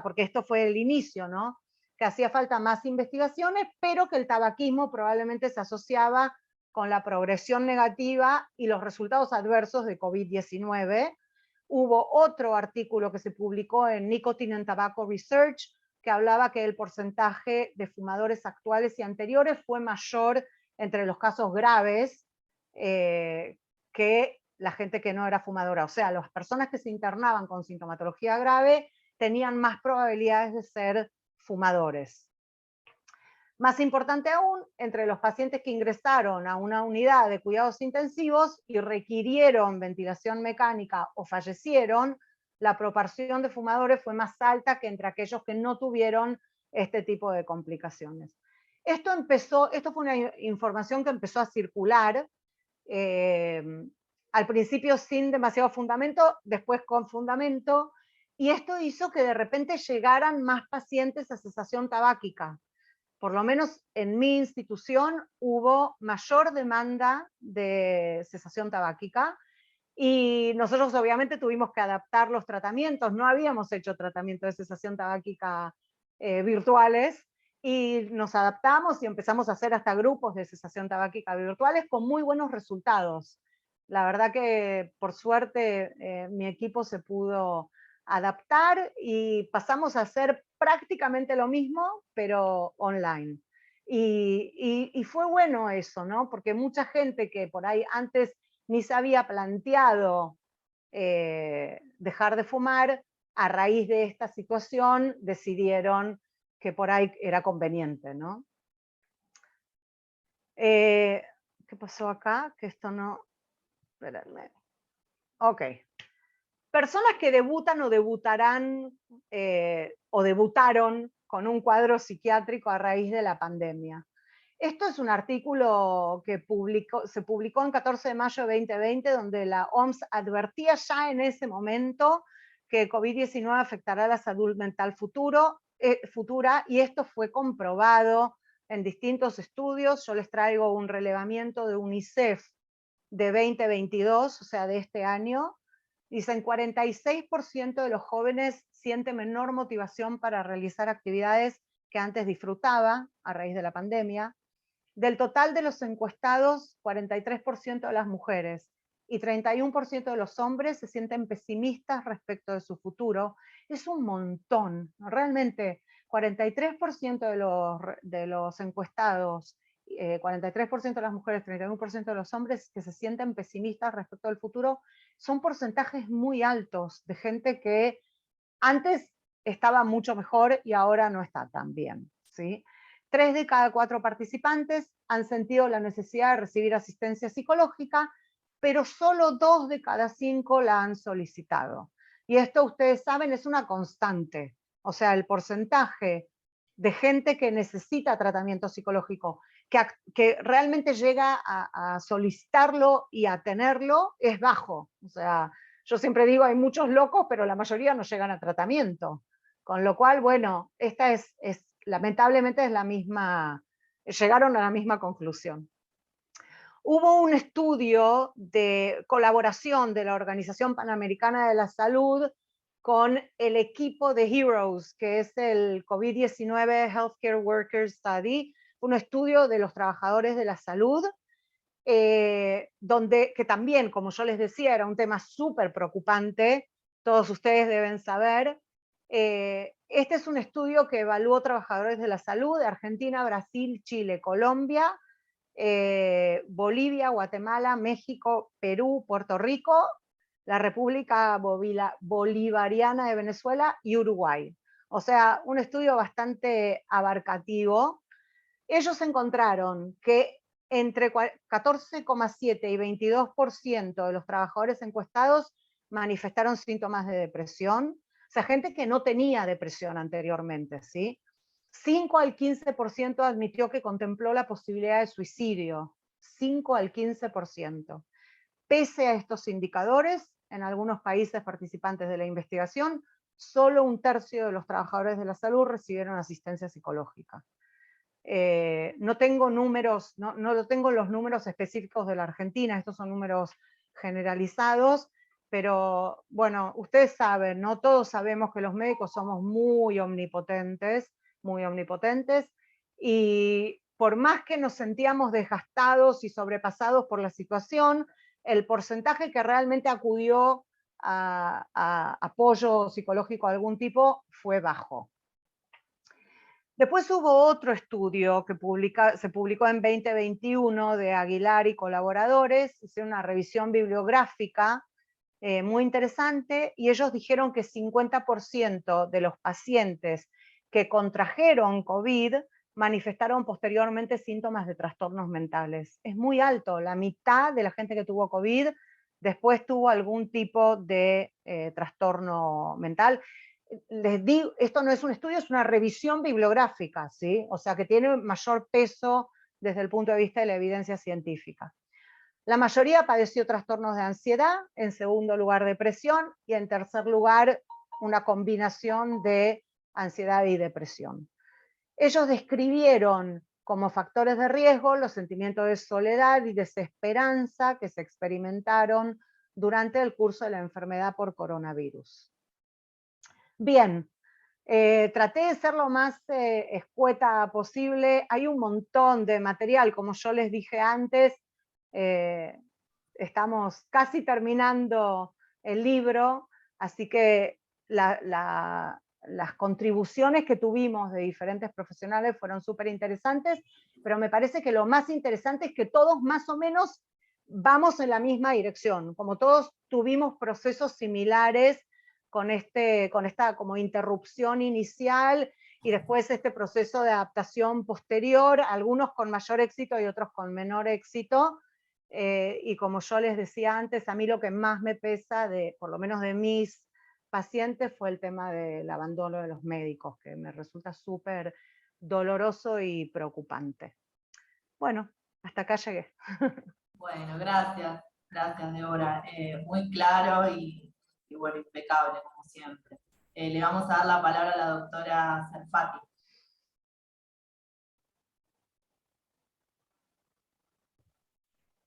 porque esto fue el inicio, ¿no? Que hacía falta más investigaciones, pero que el tabaquismo probablemente se asociaba con la progresión negativa y los resultados adversos de COVID-19. Hubo otro artículo que se publicó en Nicotine and Tobacco Research que hablaba que el porcentaje de fumadores actuales y anteriores fue mayor entre los casos graves que la gente que no era fumadora. O sea, las personas que se internaban con sintomatología grave tenían más probabilidades de ser fumadores. Más importante aún, entre los pacientes que ingresaron a una unidad de cuidados intensivos y requirieron ventilación mecánica o fallecieron, la proporción de fumadores fue más alta que entre aquellos que no tuvieron este tipo de complicaciones. Esto fue una información que empezó a circular, al principio sin demasiado fundamento, después con fundamento, y esto hizo que de repente llegaran más pacientes a cesación tabáquica. Por lo menos en mi institución hubo mayor demanda de cesación tabáquica y nosotros obviamente tuvimos que adaptar los tratamientos. No habíamos hecho tratamiento de cesación tabáquica virtuales y nos adaptamos y empezamos a hacer hasta grupos de cesación tabáquica virtuales con muy buenos resultados. La verdad que por suerte mi equipo se pudo adaptar y pasamos a hacer prácticamente lo mismo, pero online. Y fue bueno eso, ¿no? Porque mucha gente que por ahí antes ni se había planteado dejar de fumar, a raíz de esta situación decidieron que por ahí era conveniente, ¿no? ¿Qué pasó acá? Que esto no... Espérenme. Ok. Personas que debutan o debutarán o debutaron con un cuadro psiquiátrico a raíz de la pandemia. Esto es un artículo que se publicó en 14 de mayo de 2020, donde la OMS advertía ya en ese momento que COVID-19 afectará la salud mental futura, y esto fue comprobado en distintos estudios. Yo les traigo un relevamiento de UNICEF de 2022, o sea, de este año. Dicen 46% de los jóvenes sienten menor motivación para realizar actividades que antes disfrutaba a raíz de la pandemia. Del total de los encuestados, 43% de las mujeres y 31% de los hombres se sienten pesimistas respecto de su futuro. Es un montón, realmente 43% de los encuestados, 43% de las mujeres, 31% de los hombres que se sienten pesimistas respecto al futuro, son porcentajes muy altos de gente que antes estaba mucho mejor y ahora no está tan bien, ¿sí? 3 de cada 4 participantes han sentido la necesidad de recibir asistencia psicológica, pero solo 2 de cada 5 la han solicitado. Y esto, ustedes saben, es una constante. O sea, el porcentaje de gente que necesita tratamiento psicológico, que realmente llega a solicitarlo y a tenerlo, es bajo. O sea, yo siempre digo, hay muchos locos, pero la mayoría no llegan a tratamiento. Con lo cual, bueno, esta lamentablemente es la misma, llegaron a la misma conclusión. Hubo un estudio de colaboración de la Organización Panamericana de la Salud con el equipo de HEROES, que es el COVID-19 Healthcare Workers Study, un estudio de los trabajadores de la salud, que también, como yo les decía, era un tema súper preocupante, todos ustedes deben saber. Este es un estudio que evaluó trabajadores de la salud de Argentina, Brasil, Chile, Colombia, Bolivia, Guatemala, México, Perú, Puerto Rico, la República Bolivariana de Venezuela y Uruguay. O sea, un estudio bastante abarcativo. Ellos encontraron que entre 14,7 y 22% de los trabajadores encuestados manifestaron síntomas de depresión. O sea, gente que no tenía depresión anteriormente, ¿sí? 5 al 15% admitió que contempló la posibilidad de suicidio. 5 al 15%. Pese a estos indicadores, en algunos países participantes de la investigación, solo 1/3 de los trabajadores de la salud recibieron asistencia psicológica. No tengo números, no tengo los números específicos de la Argentina, estos son números generalizados, pero bueno, ustedes saben, ¿no? Todos sabemos que los médicos somos muy omnipotentes, y por más que nos sentíamos desgastados y sobrepasados por la situación, el porcentaje que realmente acudió a apoyo psicológico de algún tipo fue bajo. Después hubo otro estudio que se publicó en 2021 de Aguilar y colaboradores, hicieron una revisión bibliográfica muy interesante, y ellos dijeron que 50% de los pacientes que contrajeron COVID manifestaron posteriormente síntomas de trastornos mentales. Es muy alto, la mitad de la gente que tuvo COVID después tuvo algún tipo de trastorno mental. Les digo, esto no es un estudio, es una revisión bibliográfica, ¿sí? O sea que tiene mayor peso desde el punto de vista de la evidencia científica. La mayoría padeció trastornos de ansiedad, en segundo lugar depresión, y en tercer lugar una combinación de ansiedad y depresión. Ellos describieron como factores de riesgo los sentimientos de soledad y desesperanza que se experimentaron durante el curso de la enfermedad por coronavirus. Bien, traté de ser lo más escueta posible. Hay un montón de material, como yo les dije antes, estamos casi terminando el libro, así que las contribuciones que tuvimos de diferentes profesionales fueron súper interesantes, pero me parece que lo más interesante es que todos más o menos vamos en la misma dirección, como todos tuvimos procesos similares con esta como interrupción inicial y después este proceso de adaptación posterior, algunos con mayor éxito y otros con menor éxito, y como yo les decía antes, a mí lo que más me pesa, por lo menos de mis pacientes, fue el tema del abandono de los médicos, que me resulta súper doloroso y preocupante. Bueno, hasta acá llegué. Bueno, gracias, Débora. Muy claro y bueno, impecable, como siempre. Le vamos a dar la palabra a la doctora Serfati.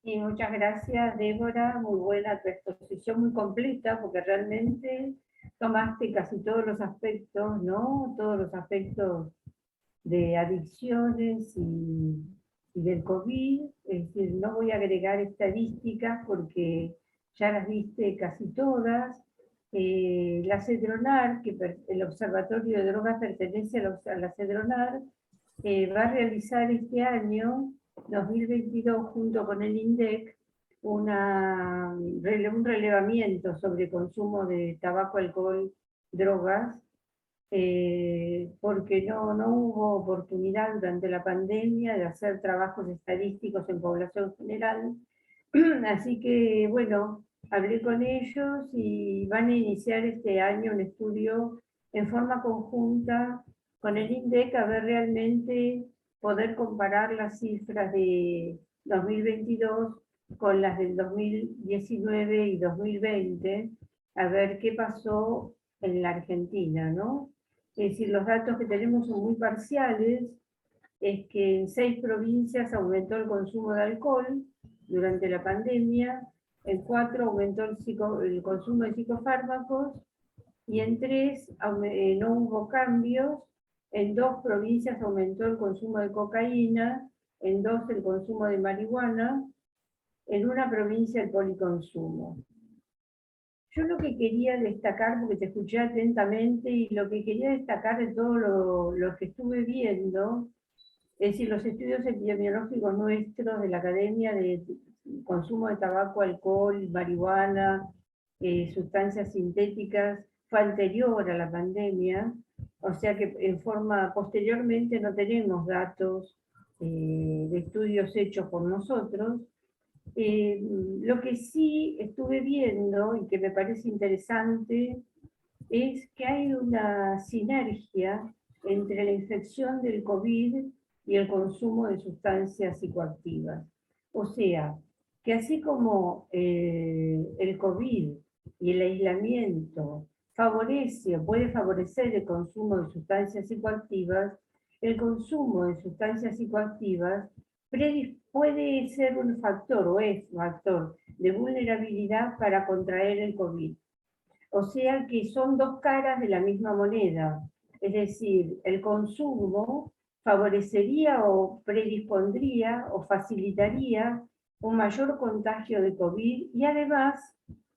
Y muchas gracias, Débora, muy buena tu exposición, muy completa, porque realmente tomaste casi todos los aspectos, ¿no? Todos los aspectos de adicciones y del COVID, es decir, no voy a agregar estadísticas porque ya las viste casi todas. La CEDRONAR, que el Observatorio de Drogas pertenece a la CEDRONAR, va a realizar este año 2022, junto con el INDEC, un relevamiento sobre consumo de tabaco, alcohol, drogas, porque no hubo oportunidad durante la pandemia de hacer trabajos estadísticos en población general. Así que, bueno, hablé con ellos y van a iniciar este año un estudio en forma conjunta con el INDEC, a ver realmente poder comparar las cifras de 2022 con las del 2019 y 2020, a ver qué pasó en la Argentina, ¿no? Es decir, los datos que tenemos son muy parciales, es que en 6 provincias aumentó el consumo de alcohol durante la pandemia, en 4 aumentó el consumo de psicofármacos, y en 3 no hubo cambios. En 2 provincias aumentó el consumo de cocaína, en 2 el consumo de marihuana, en 1 provincia el policonsumo. Yo lo que quería destacar, porque te escuché atentamente, y lo que quería destacar de todo lo que estuve viendo, es decir, los estudios epidemiológicos nuestros de la Academia de Consumo de Tabaco, Alcohol, Marihuana, sustancias sintéticas, fue anterior a la pandemia, o sea que posteriormente no tenemos datos de estudios hechos por nosotros. Lo que sí estuve viendo y que me parece interesante es que hay una sinergia entre la infección del COVID y el consumo de sustancias psicoactivas. O sea, que así como el COVID y el aislamiento puede favorecer el consumo de sustancias psicoactivas, el consumo de sustancias psicoactivas puede ser un factor, o es un factor, de vulnerabilidad para contraer el COVID. O sea que son 2 caras de la misma moneda. Es decir, el consumo favorecería o predispondría o facilitaría un mayor contagio de COVID y además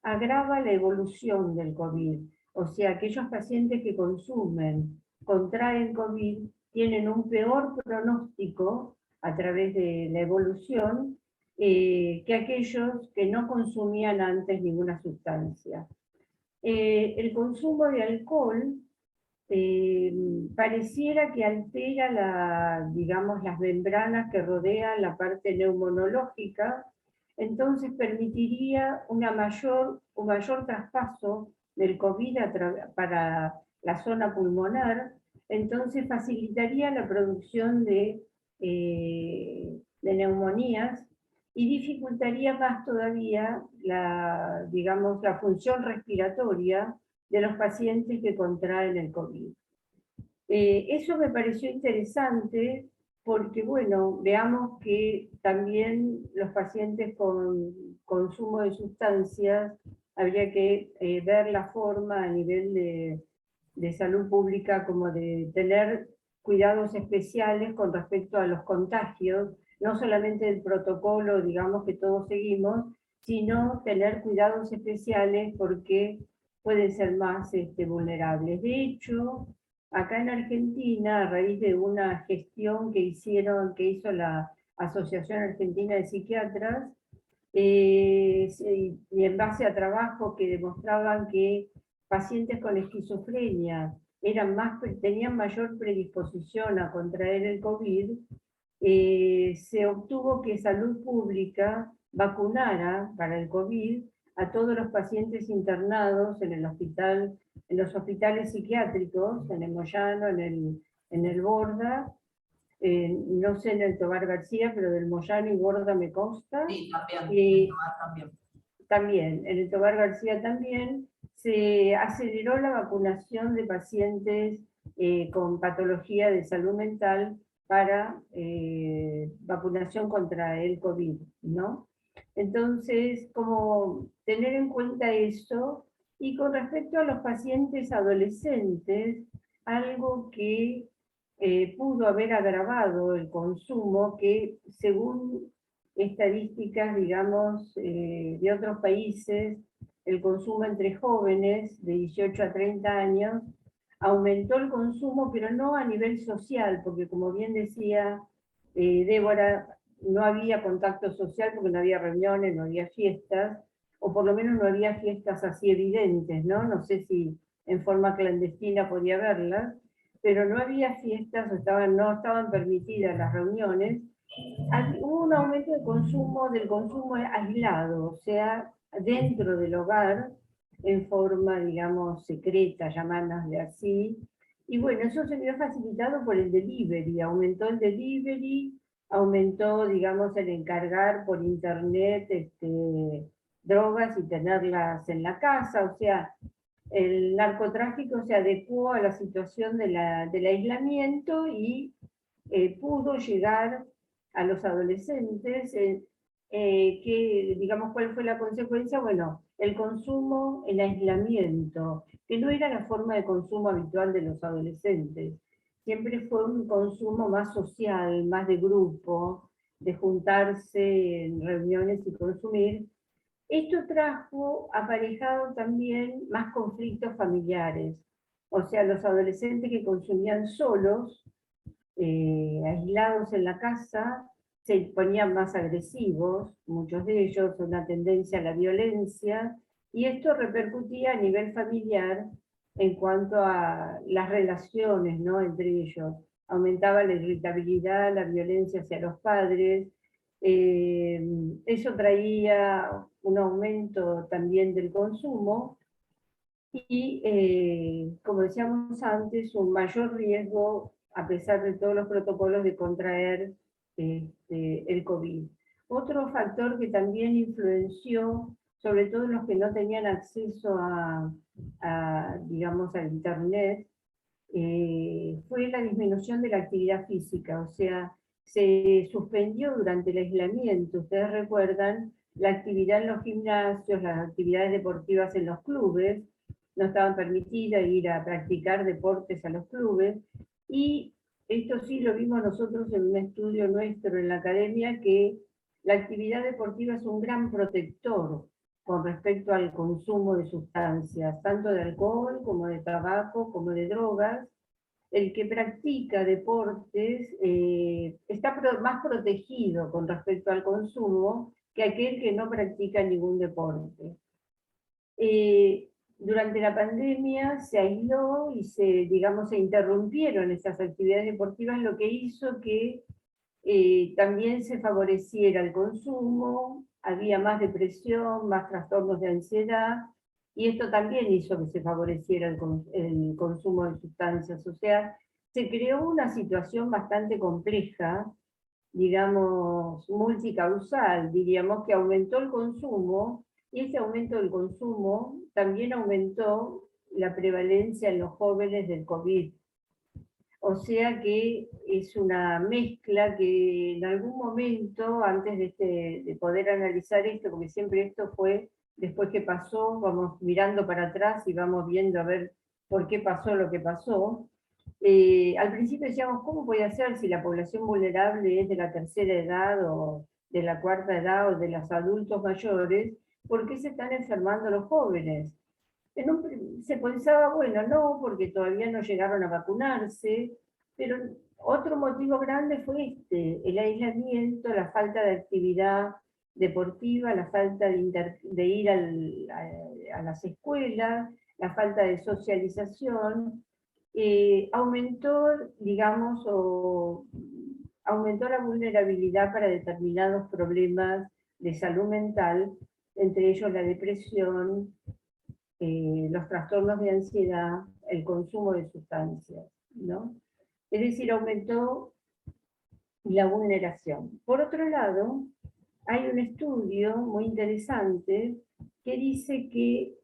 agrava la evolución del COVID. O sea, aquellos pacientes que consumen, contraen COVID, tienen un peor pronóstico a través de la evolución que aquellos que no consumían antes ninguna sustancia. El consumo de alcohol pareciera que altera digamos, las membranas que rodean la parte neumonológica, entonces permitiría un mayor traspaso del COVID para la zona pulmonar, entonces facilitaría la producción de neumonías y dificultaría más todavía digamos, la función respiratoria de los pacientes que contraen el COVID. Eso me pareció interesante porque, bueno, veamos que también los pacientes con consumo de sustancias habría que ver la forma a nivel de salud pública como de tener cuidados especiales con respecto a los contagios, no solamente el protocolo, digamos, que todos seguimos, sino tener cuidados especiales porque pueden ser más vulnerables. De hecho, acá en Argentina, a raíz de una gestión que hizo la Asociación Argentina de Psiquiatras, y en base a trabajos que demostraban que pacientes con esquizofrenia tenían mayor predisposición a contraer el COVID, se obtuvo que Salud Pública vacunara para el COVID a todos los pacientes internados en los hospitales psiquiátricos, en el Moyano, en el Borda, no sé en el Tobar García, pero del Moyano y Borda me consta. Sí, también. También, en el Tobar García también, se aceleró la vacunación de pacientes con patología de salud mental para vacunación contra el COVID, ¿no? Entonces, como tener en cuenta eso, y con respecto a los pacientes adolescentes, algo que pudo haber agravado el consumo, que según estadísticas, digamos, de otros países, el consumo entre jóvenes de 18 a 30 años aumentó el consumo, pero no a nivel social, porque como bien decía Débora, no había contacto social porque no había reuniones, no había fiestas, o por lo menos no había fiestas así evidentes, ¿no? No sé si en forma clandestina podía haberlas, pero no había fiestas, no estaban permitidas las reuniones. Hubo un aumento del consumo aislado, o sea, dentro del hogar, en forma, digamos, secreta, llamándole así. Y bueno, eso se vio facilitado por el delivery, aumentó el delivery, aumentó, digamos, el encargar por internet drogas y tenerlas en la casa, o sea, el narcotráfico se adecuó a la situación del aislamiento y pudo llegar a los adolescentes, digamos, ¿cuál fue la consecuencia? Bueno, el consumo, el aislamiento, que no era la forma de consumo habitual de los adolescentes. Siempre fue un consumo más social, más de grupo, de juntarse en reuniones y consumir. Esto trajo aparejado también más conflictos familiares. O sea, los adolescentes que consumían solos, aislados en la casa, se ponían más agresivos, muchos de ellos, una tendencia a la violencia, y esto repercutía a nivel familiar en cuanto a las relaciones, ¿no?, entre ellos. Aumentaba la irritabilidad, la violencia hacia los padres, eso traía un aumento también del consumo, y como decíamos antes, un mayor riesgo, a pesar de todos los protocolos, de contraer el COVID. Otro factor que también influenció, sobre todo en los que no tenían acceso digamos, al internet, fue la disminución de la actividad física, o sea, se suspendió durante el aislamiento, ustedes recuerdan, la actividad en los gimnasios, las actividades deportivas en los clubes, no estaban permitidas ir a practicar deportes a los clubes, y esto sí lo vimos nosotros en un estudio nuestro en la academia, que la actividad deportiva es un gran protector con respecto al consumo de sustancias, tanto de alcohol como de tabaco, como de drogas. El que practica deportes está más protegido con respecto al consumo que aquel que no practica ningún deporte. Durante la pandemia se aisló y se interrumpieron esas actividades deportivas, lo que hizo que también se favoreciera el consumo, había más depresión, más trastornos de ansiedad, y esto también hizo que se favoreciera el consumo de sustancias. O sea, se creó una situación bastante compleja, digamos, multicausal, diríamos, que aumentó el consumo, y ese aumento del consumo también aumentó la prevalencia en los jóvenes del COVID. O sea que es una mezcla que en algún momento, antes de poder analizar esto, porque siempre esto fue después que pasó, vamos mirando para atrás y vamos viendo a ver por qué pasó lo que pasó. Al principio decíamos, ¿cómo puede ser si la población vulnerable es de la tercera edad o de la cuarta edad o de los adultos mayores, ¿por qué se están enfermando los jóvenes? Se pensaba, bueno, no, porque todavía no llegaron a vacunarse, pero otro motivo grande fue el aislamiento, la falta de actividad deportiva, la falta de ir a las escuelas, la falta de socialización, aumentó, digamos, aumentó la vulnerabilidad para determinados problemas de salud mental, entre ellos la depresión, los trastornos de ansiedad, el consumo de sustancias, ¿no? Es decir, aumentó la vulneración. Por otro lado, hay un estudio muy interesante que dice que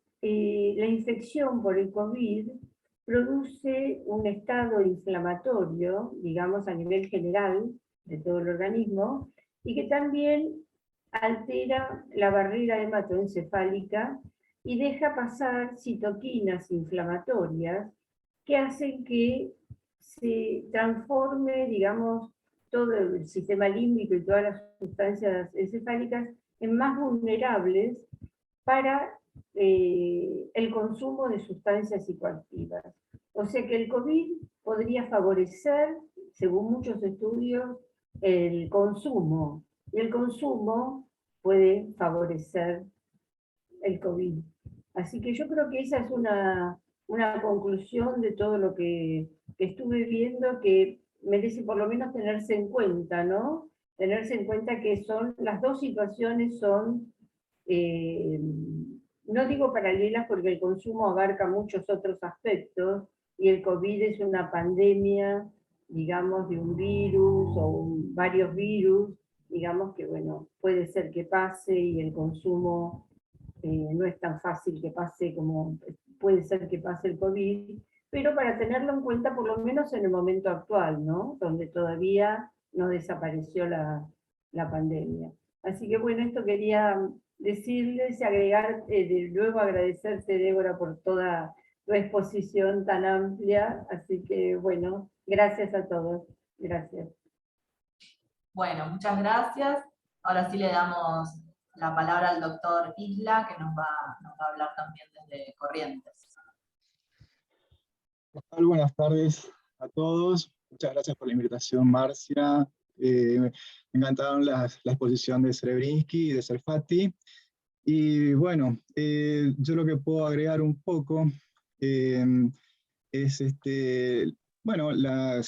la infección por el COVID produce un estado inflamatorio, digamos a nivel general de todo el organismo, y que también altera la barrera hematoencefálica y deja pasar citoquinas inflamatorias que hacen que se transforme, digamos, todo el sistema límbico y todas las sustancias encefálicas en más vulnerables para el consumo de sustancias psicoactivas. O sea que el COVID podría favorecer, según muchos estudios, el consumo, y el consumo puede favorecer el COVID. Así que yo creo que esa es una conclusión de todo lo que estuve viendo, que merece por lo menos tenerse en cuenta, ¿no? Tenerse en cuenta que las dos situaciones son, no digo paralelas porque el consumo abarca muchos otros aspectos, y el COVID es una pandemia, digamos, de un virus o varios virus, digamos que, bueno, puede ser que pase, y el consumo no es tan fácil que pase como puede ser que pase el COVID, pero para tenerlo en cuenta por lo menos en el momento actual, ¿no? Donde todavía no desapareció la pandemia. Así que bueno, esto quería decirles y agregar, de nuevo agradecerte, Débora, por toda tu exposición tan amplia, así que bueno, gracias a todos. Gracias. Bueno, muchas gracias. Ahora sí le damos la palabra al doctor Isla, que nos va a hablar también desde Corrientes. Buenas tardes a todos. Muchas gracias por la invitación, Marcia. Me encantaron la exposición de Srebrinski y de Serfati. Y bueno, yo lo que puedo agregar un poco es bueno, la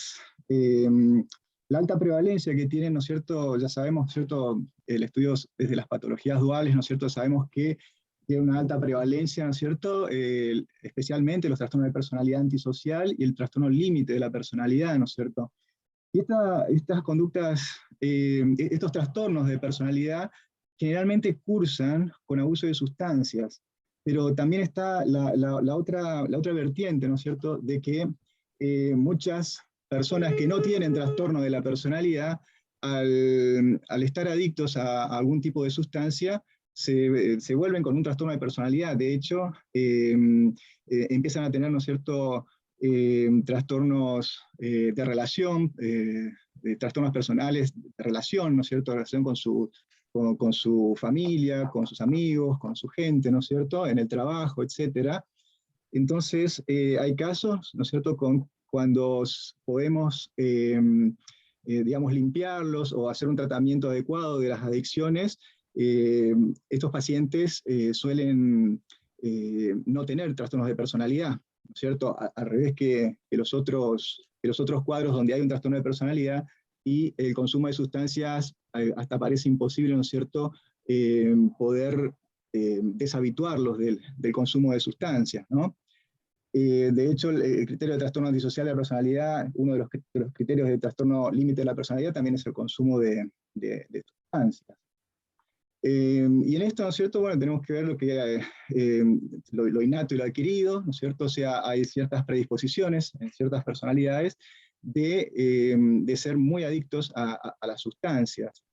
alta prevalencia que tienen, ¿no es cierto? Ya sabemos, ¿no es cierto? El estudio desde las patologías duales, ¿no es cierto? Sabemos que tiene una alta prevalencia, ¿no es cierto? Especialmente los trastornos de personalidad antisocial y el trastorno límite de la personalidad, ¿no es cierto? Y estas conductas, estos trastornos de personalidad generalmente cursan con abuso de sustancias, pero también está la otra vertiente, ¿no es cierto?, de que muchas personas que no tienen trastorno de la personalidad, al estar adictos a algún tipo de sustancia, se vuelven con un trastorno de personalidad. De hecho, empiezan a tener, ¿no es cierto?, trastornos de relación, de trastornos personales de relación, ¿no es cierto?, de relación con su familia, con sus amigos, con su gente, ¿no es cierto?, en el trabajo, etc. Entonces, hay casos, ¿no es cierto?, cuando podemos, digamos, limpiarlos o hacer un tratamiento adecuado de las adicciones, estos pacientes suelen no tener trastornos de personalidad, ¿no es cierto?, al revés que los otros cuadros donde hay un trastorno de personalidad y el consumo de sustancias hasta parece imposible, ¿no es cierto?, poder deshabituarlos del consumo de sustancias, ¿no? De hecho, el criterio de trastorno antisocial de la personalidad, uno de los criterios de trastorno límite de la personalidad también es el consumo de sustancias. Y en esto, ¿no es cierto?, bueno, tenemos que ver lo innato y lo adquirido, ¿no es cierto? O sea, hay ciertas predisposiciones en ciertas personalidades de ser muy adictos a las sustancias.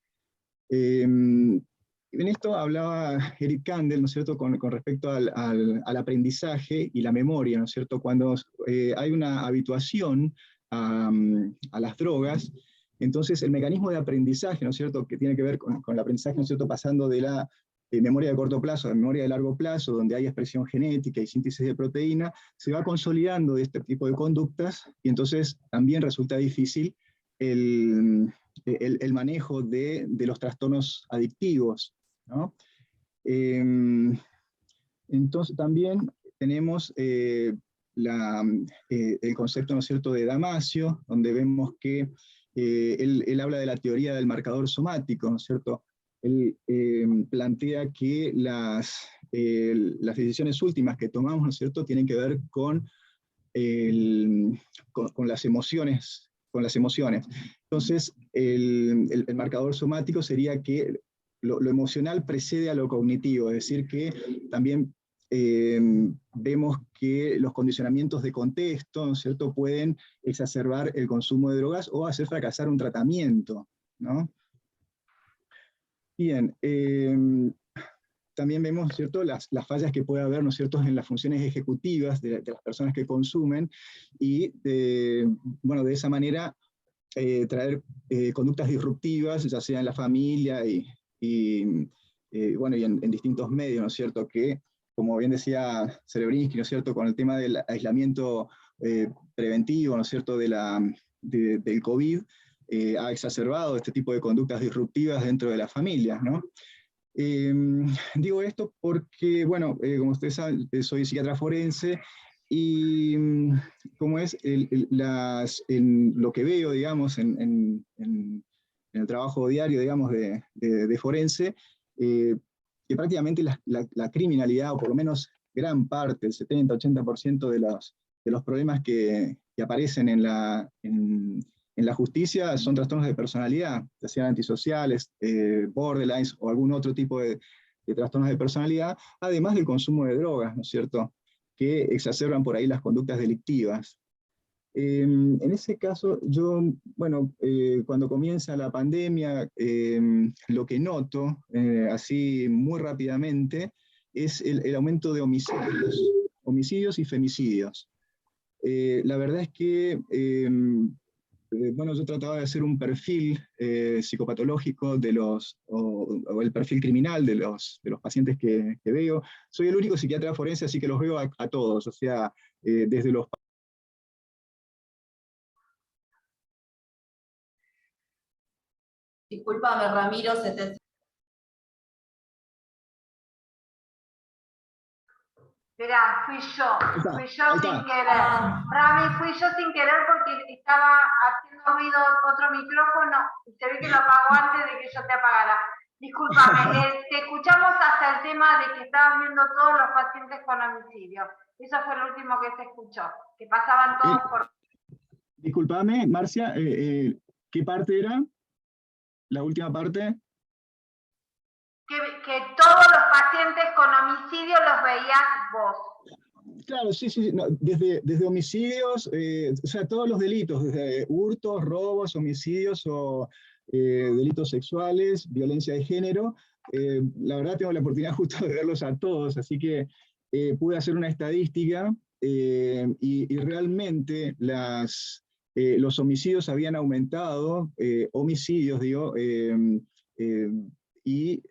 En esto hablaba Eric Kandel, ¿no es cierto?, con respecto al aprendizaje y la memoria, ¿no es cierto? Cuando hay una habituación a las drogas, Entonces, el mecanismo de aprendizaje, ¿no es cierto?, que tiene que ver con el aprendizaje, ¿no es cierto?, pasando de la memoria de corto plazo a memoria de largo plazo, donde hay expresión genética y síntesis de proteína, se va consolidando este tipo de conductas, y entonces también resulta difícil el manejo de los trastornos adictivos, ¿no? Entonces también tenemos el concepto, ¿no es cierto?, de Damasio, donde vemos que él habla de la teoría del marcador somático, ¿no es cierto? Él plantea que las decisiones últimas que tomamos, ¿no es cierto?, tienen que ver con las emociones. Entonces, el marcador somático sería que lo emocional precede a lo cognitivo, es decir, que también vemos que los condicionamientos de contexto, ¿no es cierto?, pueden exacerbar el consumo de drogas o hacer fracasar un tratamiento, ¿no? Bien, también vemos, ¿cierto?, las fallas que puede haber, ¿no es cierto?, en las funciones ejecutivas de las personas que consumen, y bueno, de esa manera traer conductas disruptivas, ya sea en la familia bueno, y en distintos medios, ¿no es cierto?, que, como bien decía Serebrinsky, ¿no es cierto?, con el tema del aislamiento preventivo, ¿no es cierto?, del COVID, ha exacerbado este tipo de conductas disruptivas dentro de las familias, ¿no? Digo esto porque, bueno, como ustedes saben, soy psiquiatra forense, y como es lo que veo, digamos, en el trabajo diario, digamos, de forense, que prácticamente la criminalidad, o por lo menos gran parte, el 70-80% de los problemas que aparecen en la justicia son trastornos de personalidad, ya sean antisociales, borderlines o algún otro tipo de trastornos de personalidad, además del consumo de drogas, ¿no es cierto?, que exacerban por ahí las conductas delictivas. En ese caso, yo, bueno, cuando comienza la pandemia, lo que noto, así muy rápidamente, es el aumento de homicidios y femicidios. La verdad es que, bueno, yo trataba de hacer un perfil psicopatológico o el perfil criminal de los pacientes que veo. Soy el único psiquiatra forense, así que los veo a todos, o sea, desde los... Discúlpame, Ramiro, se te... Mirá, fui yo sin querer. Rami, fui yo sin querer porque estaba haciendo ruido otro micrófono y se ve que lo apagó antes de que yo te apagara. Discúlpame, te escuchamos hasta el tema de que estabas viendo todos los pacientes con homicidio. Eso fue lo último que se escuchó, que pasaban todos por... Discúlpame, Marcia, ¿qué parte era? ¿La última parte? Que todos los pacientes con homicidio los veías vos. Claro, sí, no, desde homicidios, o sea, todos los delitos, desde hurtos, robos, homicidios o delitos sexuales, violencia de género. La verdad tengo la oportunidad justo de verlos a todos, así que pude hacer una estadística y realmente los homicidios habían aumentado, homicidios digo, y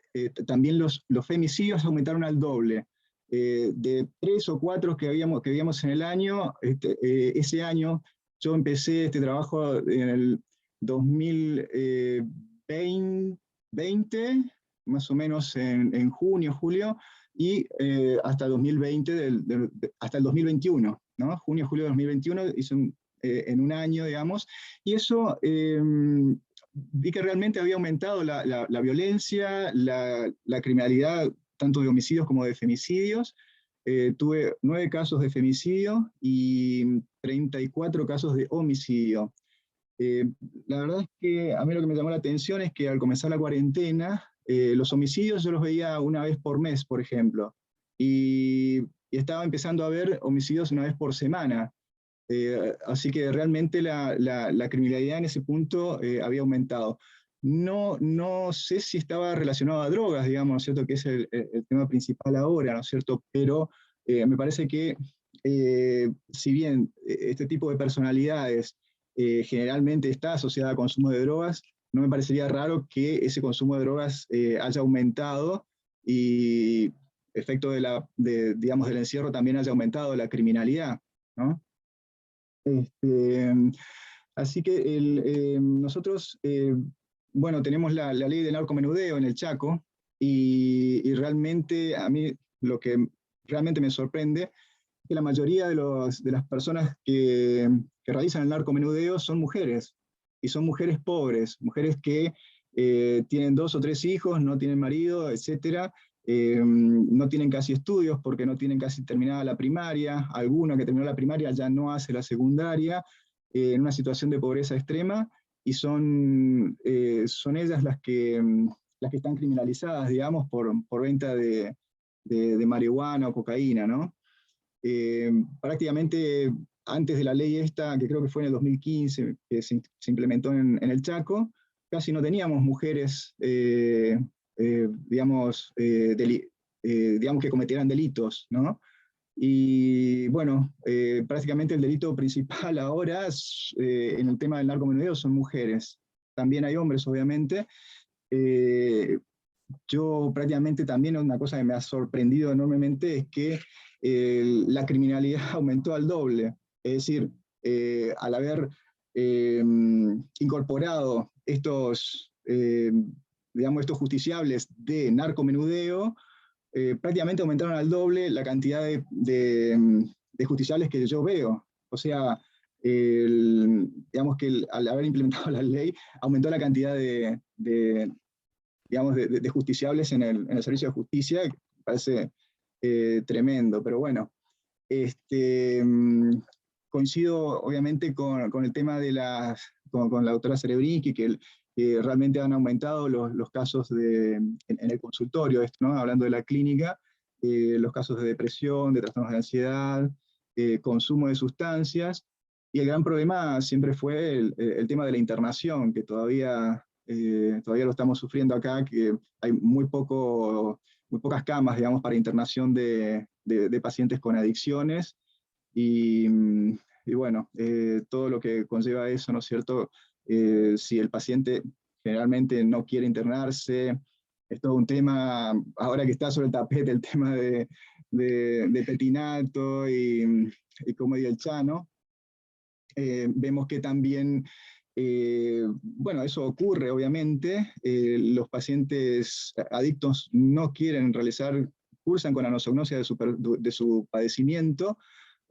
también los femicidios aumentaron al doble. De 3 o 4 que veíamos en el año, ese año yo empecé este trabajo en el 2020, más o menos en junio, julio, y hasta 2020, hasta el 2021, ¿no? Junio, julio de 2021, hice en un año, digamos, y eso vi que realmente había aumentado la violencia, la criminalidad, tanto de homicidios como de femicidios. Tuve 9 casos de femicidio y 34 casos de homicidio. La verdad es que a mí lo que me llamó la atención es que al comenzar la cuarentena, los homicidios yo los veía una vez por mes, por ejemplo, y estaba empezando a ver homicidios una vez por semana. Así que realmente la criminalidad en ese punto había aumentado. No sé si estaba relacionado a drogas, digamos, ¿no es cierto?, que es el tema principal ahora, ¿no es cierto?, pero me parece que si bien este tipo de personalidades generalmente está asociada al consumo de drogas, no me parecería raro que ese consumo de drogas haya aumentado y efecto digamos, del encierro también haya aumentado la criminalidad, ¿no? Así que nosotros, bueno, tenemos la ley del narcomenudeo en el Chaco, y realmente a mí lo que realmente me sorprende es que la mayoría de las personas que realizan el narcomenudeo son mujeres, y son mujeres pobres, mujeres que tienen 2 o 3 hijos, no tienen marido, etcétera, no tienen casi estudios porque no tienen casi terminada la primaria, alguna que terminó la primaria ya no hace la secundaria, en una situación de pobreza extrema, y son ellas las que están criminalizadas, digamos, por venta de marihuana o cocaína, ¿no? Prácticamente antes de la ley esta, que creo que fue en el 2015, que se implementó en el Chaco, casi no teníamos mujeres, digamos, digamos, que cometieran delitos, ¿no? Y bueno, prácticamente el delito principal ahora en el tema del narcomenudeo son mujeres. También hay hombres, obviamente. Yo prácticamente también una cosa que me ha sorprendido enormemente es que la criminalidad aumentó al doble. Es decir, al haber incorporado digamos, estos justiciables de narcomenudeo, prácticamente aumentaron al doble la cantidad de justiciables que yo veo. O sea, digamos que al haber implementado la ley, aumentó la cantidad digamos, de justiciables en el servicio de justicia, que parece tremendo, pero bueno. Coincido obviamente con el tema con la doctora Serebrinski, que realmente han aumentado los casos en el consultorio, ¿no? Hablando de la clínica, los casos de depresión, de trastornos de ansiedad, consumo de sustancias, y el gran problema siempre fue el tema de la internación, que todavía lo estamos sufriendo acá, que hay muy pocas camas, digamos, para internación de pacientes con adicciones, y bueno, todo lo que conlleva eso, ¿no es cierto? Si el paciente generalmente no quiere internarse, es todo un tema, ahora que está sobre el tapete el tema de petinato y como dice el Chano, vemos que también, bueno, eso ocurre obviamente, los pacientes adictos no quieren cursan con anosognosia de su padecimiento,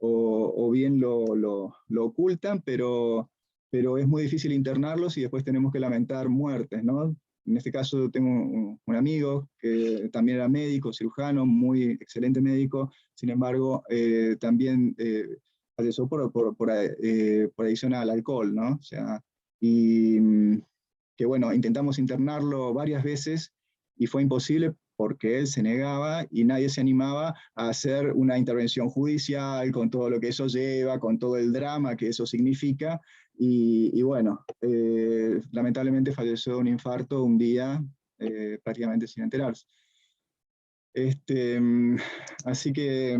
o bien lo ocultan, pero es muy difícil internarlos y después tenemos que lamentar muertes, ¿no? En este caso tengo un amigo que también era médico, cirujano, muy excelente médico, sin embargo, también falleció por adicción al alcohol, ¿no? O sea, y que bueno, intentamos internarlo varias veces y fue imposible porque él se negaba y nadie se animaba a hacer una intervención judicial con todo lo que eso lleva, con todo el drama que eso significa, y bueno, lamentablemente falleció de un infarto un día, prácticamente sin enterarse. Así que,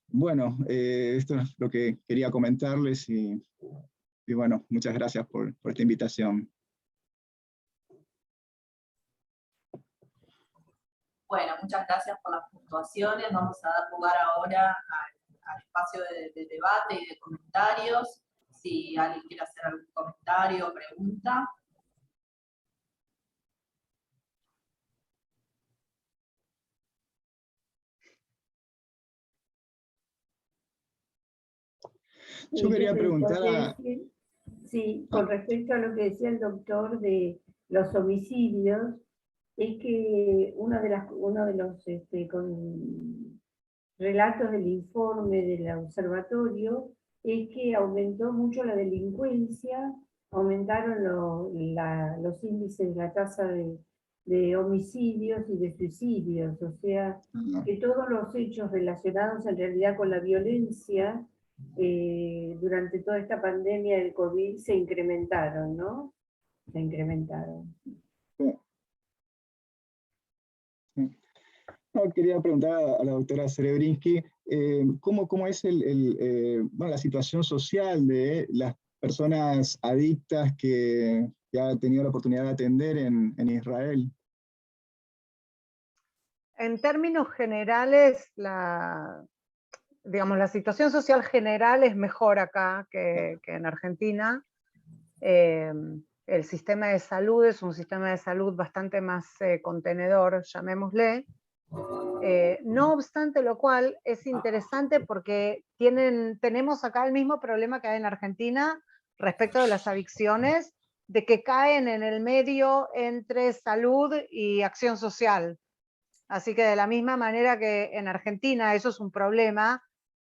bueno, esto es lo que quería comentarles, y bueno, muchas gracias por esta invitación. Bueno, muchas gracias por las puntuaciones. Vamos a dar lugar ahora al espacio de debate y de comentarios. Si alguien quiere hacer algún comentario o pregunta. Yo quería preguntar Sí, con respecto a lo que decía el doctor de los homicidios, es que uno de los relatos del informe del observatorio es que aumentó mucho la delincuencia, aumentaron los índices, la tasa de homicidios y de suicidios, o sea, que todos los hechos relacionados en realidad con la violencia durante toda esta pandemia del COVID se incrementaron, ¿no? Se incrementaron. No, quería preguntar a la doctora Serebrinski, ¿cómo es bueno, la situación social de personas adictas que ha tenido la oportunidad de atender en Israel? En términos generales, digamos, la situación social general es mejor acá que en Argentina. El sistema de salud es un sistema de salud bastante más contenedor, llamémosle. No obstante lo cual, es interesante porque tenemos acá el mismo problema que hay en Argentina respecto de las adicciones, de que caen en el medio entre salud y acción social. Así que de la misma manera que en Argentina eso es un problema,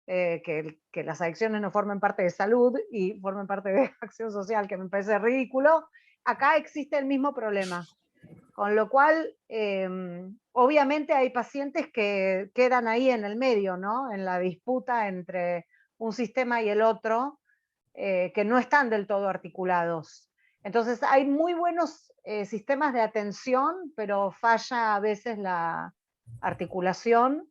que las adicciones no formen parte de salud y formen parte de acción social, que me parece ridículo, acá existe el mismo problema. Con lo cual, obviamente hay pacientes que quedan ahí en el medio, ¿no? En la disputa entre un sistema y el otro, que no están del todo articulados. Entonces hay muy buenos sistemas de atención, pero falla a veces la articulación.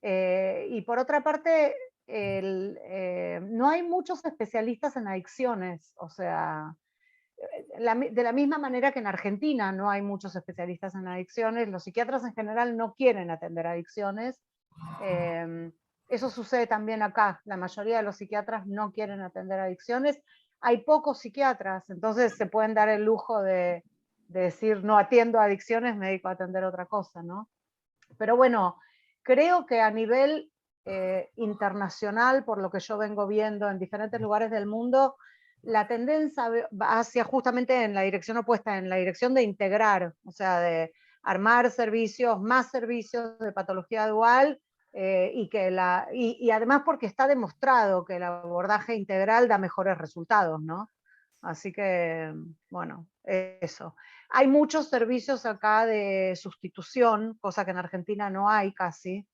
Y por otra parte, no hay muchos especialistas en adicciones, o sea, de la misma manera que en Argentina no hay muchos especialistas en adicciones, los psiquiatras en general no quieren atender adicciones. Eso sucede también acá, la mayoría de los psiquiatras no quieren atender adicciones. Hay pocos psiquiatras, entonces se pueden dar el lujo de decir no atiendo adicciones, me dedico a atender otra cosa, ¿no? Pero bueno, creo que a nivel internacional, por lo que yo vengo viendo en diferentes lugares del mundo, la tendencia va hacia justamente en la dirección opuesta, en la dirección de integrar, o sea, de armar servicios, más servicios de patología dual, y además porque está demostrado que el abordaje integral da mejores resultados, ¿no? Así que, bueno, eso. Hay muchos servicios acá de sustitución, cosa que en Argentina no hay casi.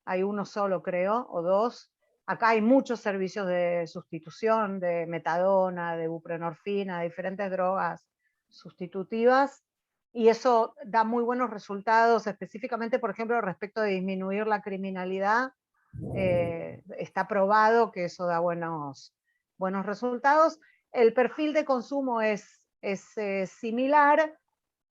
Hay uno solo, creo, o dos. Acá hay muchos servicios de sustitución, de metadona, de buprenorfina, de diferentes drogas sustitutivas, y eso da muy buenos resultados, específicamente, por ejemplo, respecto de disminuir la criminalidad. Está probado que eso da buenos resultados. El perfil de consumo es similar,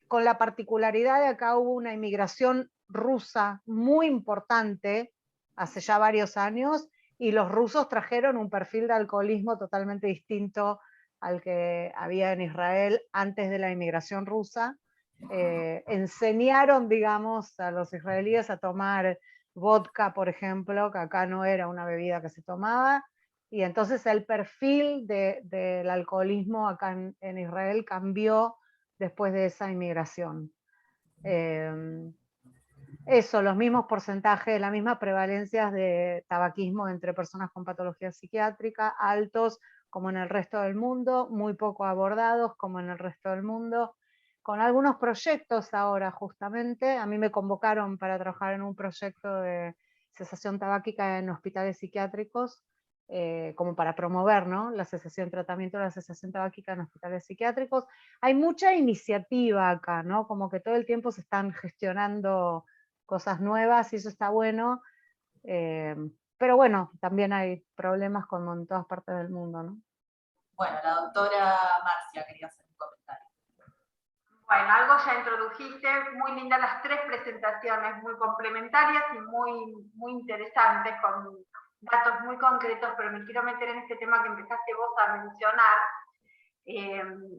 con la particularidad de acá hubo una inmigración rusa muy importante hace ya varios años, y los rusos trajeron un perfil de alcoholismo totalmente distinto al que había en Israel antes de la inmigración rusa. Enseñaron, digamos, a los israelíes a tomar vodka, por ejemplo, que acá no era una bebida que se tomaba, y entonces el perfil del alcoholismo acá en Israel cambió después de esa inmigración. Eso, los mismos porcentajes, las mismas prevalencias de tabaquismo entre personas con patología psiquiátrica, altos como en el resto del mundo, muy poco abordados como en el resto del mundo, con algunos proyectos ahora justamente. A mí me convocaron para trabajar en un proyecto de cesación tabáquica en hospitales psiquiátricos, como para promover, ¿no?, la cesación, tratamiento de la cesación tabáquica en hospitales psiquiátricos. Hay mucha iniciativa acá, ¿no? Como que todo el tiempo se están gestionando cosas nuevas y eso está bueno, pero bueno, también hay problemas como en todas partes del mundo, ¿no? Bueno, la doctora Marcia quería hacer un comentario. Bueno, algo ya introdujiste, muy lindas las tres presentaciones, muy complementarias y muy interesantes, con datos muy concretos, pero me quiero meter en este tema que empezaste vos a mencionar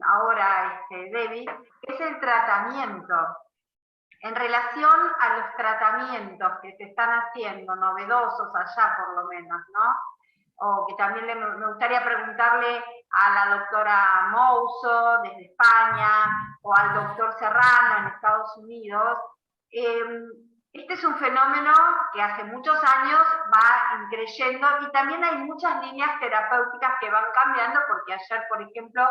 ahora, Debbie, que es el tratamiento. En relación a los tratamientos que se están haciendo, novedosos allá por lo menos, ¿no? O que también me gustaría preguntarle a la doctora Mouso desde España, o al doctor Serrano en Estados Unidos. Este es un fenómeno que hace muchos años va increyendo, y también hay muchas líneas terapéuticas que van cambiando, porque ayer, por ejemplo,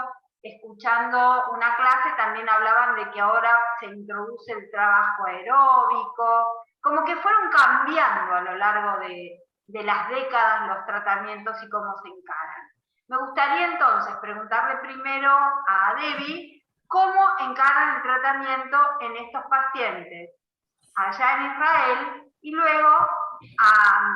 escuchando una clase, también hablaban de que ahora se introduce el trabajo aeróbico, como que fueron cambiando a lo largo de las décadas los tratamientos y cómo se encaran. Me gustaría entonces preguntarle primero a Debbie cómo encaran el tratamiento en estos pacientes allá en Israel, y luego a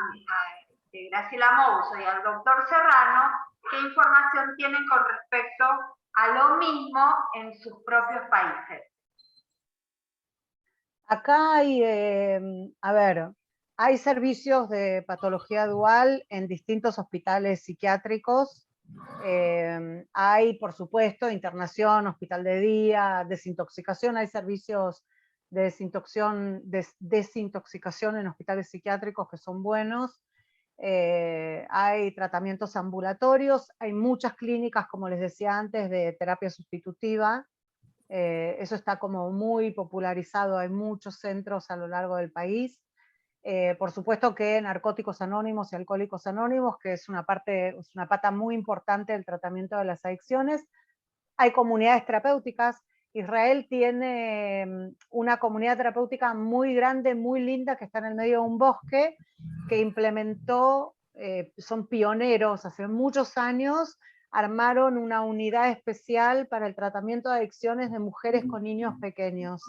Graciela Mouso y al doctor Serrano, qué información tienen con respecto a lo mismo en sus propios países? Acá hay, a ver, hay servicios de patología dual en distintos hospitales psiquiátricos. Hay, por supuesto, internación, hospital de día, desintoxicación, hay servicios de desintoxicación en hospitales psiquiátricos que son buenos. Hay tratamientos ambulatorios, hay muchas clínicas, como les decía antes, de terapia sustitutiva. Eso está como muy popularizado, hay muchos centros a lo largo del país. Por supuesto que Narcóticos Anónimos y Alcohólicos Anónimos, que es una pata muy importante del tratamiento de las adicciones. Hay comunidades terapéuticas. Israel tiene una comunidad terapéutica muy grande, muy linda, que está en el medio de un bosque, que implementó, son pioneros, hace muchos años, armaron una unidad especial para el tratamiento de adicciones de mujeres con niños pequeños.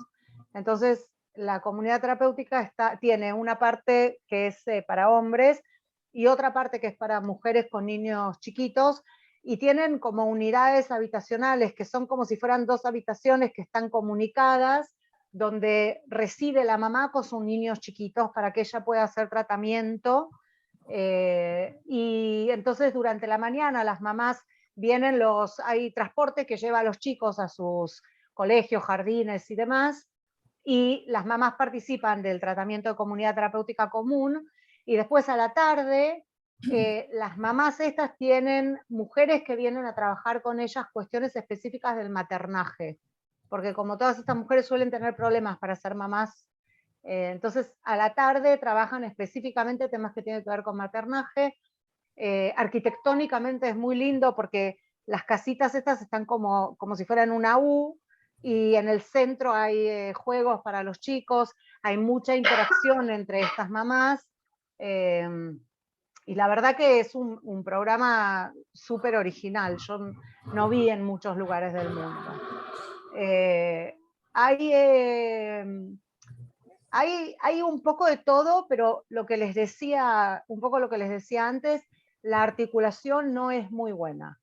Entonces, la comunidad terapéutica tiene una parte que es para hombres y otra parte que es para mujeres con niños chiquitos, y tienen como unidades habitacionales que son como si fueran dos habitaciones que están comunicadas, donde reside la mamá con sus niños chiquitos para que ella pueda hacer tratamiento. Y entonces durante la mañana las mamás vienen, hay transporte que lleva a los chicos a sus colegios, jardines y demás, y las mamás participan del tratamiento de comunidad terapéutica común, y después a la tarde las mamás estas tienen mujeres que vienen a trabajar con ellas cuestiones específicas del maternaje, porque como todas estas mujeres suelen tener problemas para ser mamás, entonces a la tarde trabajan específicamente temas que tienen que ver con maternaje. Arquitectónicamente es muy lindo porque las casitas estas están como si fueran una U, y en el centro hay juegos para los chicos, hay mucha interacción entre estas mamás, y la verdad que es un programa súper original, yo no vi en muchos lugares del mundo. Hay un poco de todo, pero lo que les decía, un poco lo que les decía antes, la articulación no es muy buena.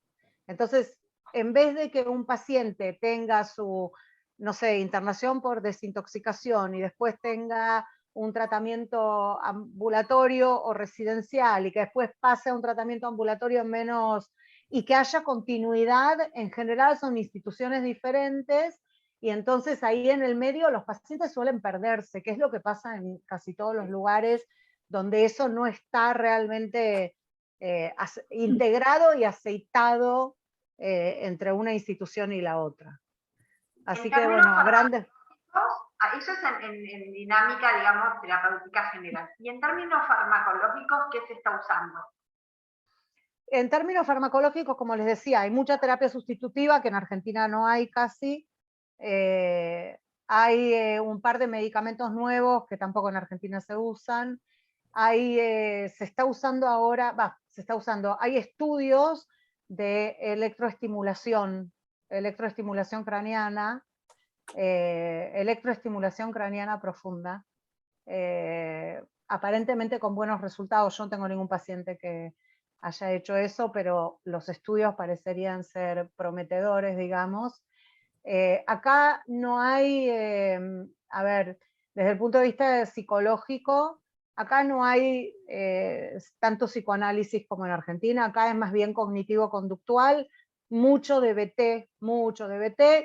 Entonces, en vez de que un paciente tenga su, no sé, internación por desintoxicación y después tenga un tratamiento ambulatorio o residencial y que después pase a un tratamiento ambulatorio menos, y que haya continuidad, en general son instituciones diferentes, y entonces ahí en el medio los pacientes suelen perderse, que es lo que pasa en casi todos los lugares donde eso no está realmente integrado y aceitado entre una institución y la otra. Así que bueno, a grandes... Eso es en dinámica, digamos, terapéutica general. Y en términos farmacológicos, ¿qué se está usando? En términos farmacológicos, como les decía, hay mucha terapia sustitutiva, que en Argentina no hay casi. Hay un par de medicamentos nuevos que tampoco en Argentina se usan. Se está usando ahora, hay estudios de electroestimulación craneana, electroestimulación craneana profunda, aparentemente con buenos resultados. Yo no tengo ningún paciente que haya hecho eso, pero los estudios parecerían ser prometedores, digamos. Acá no hay, a ver, desde el punto de vista psicológico, acá no hay tanto psicoanálisis como en Argentina, acá es más bien cognitivo-conductual, mucho DBT,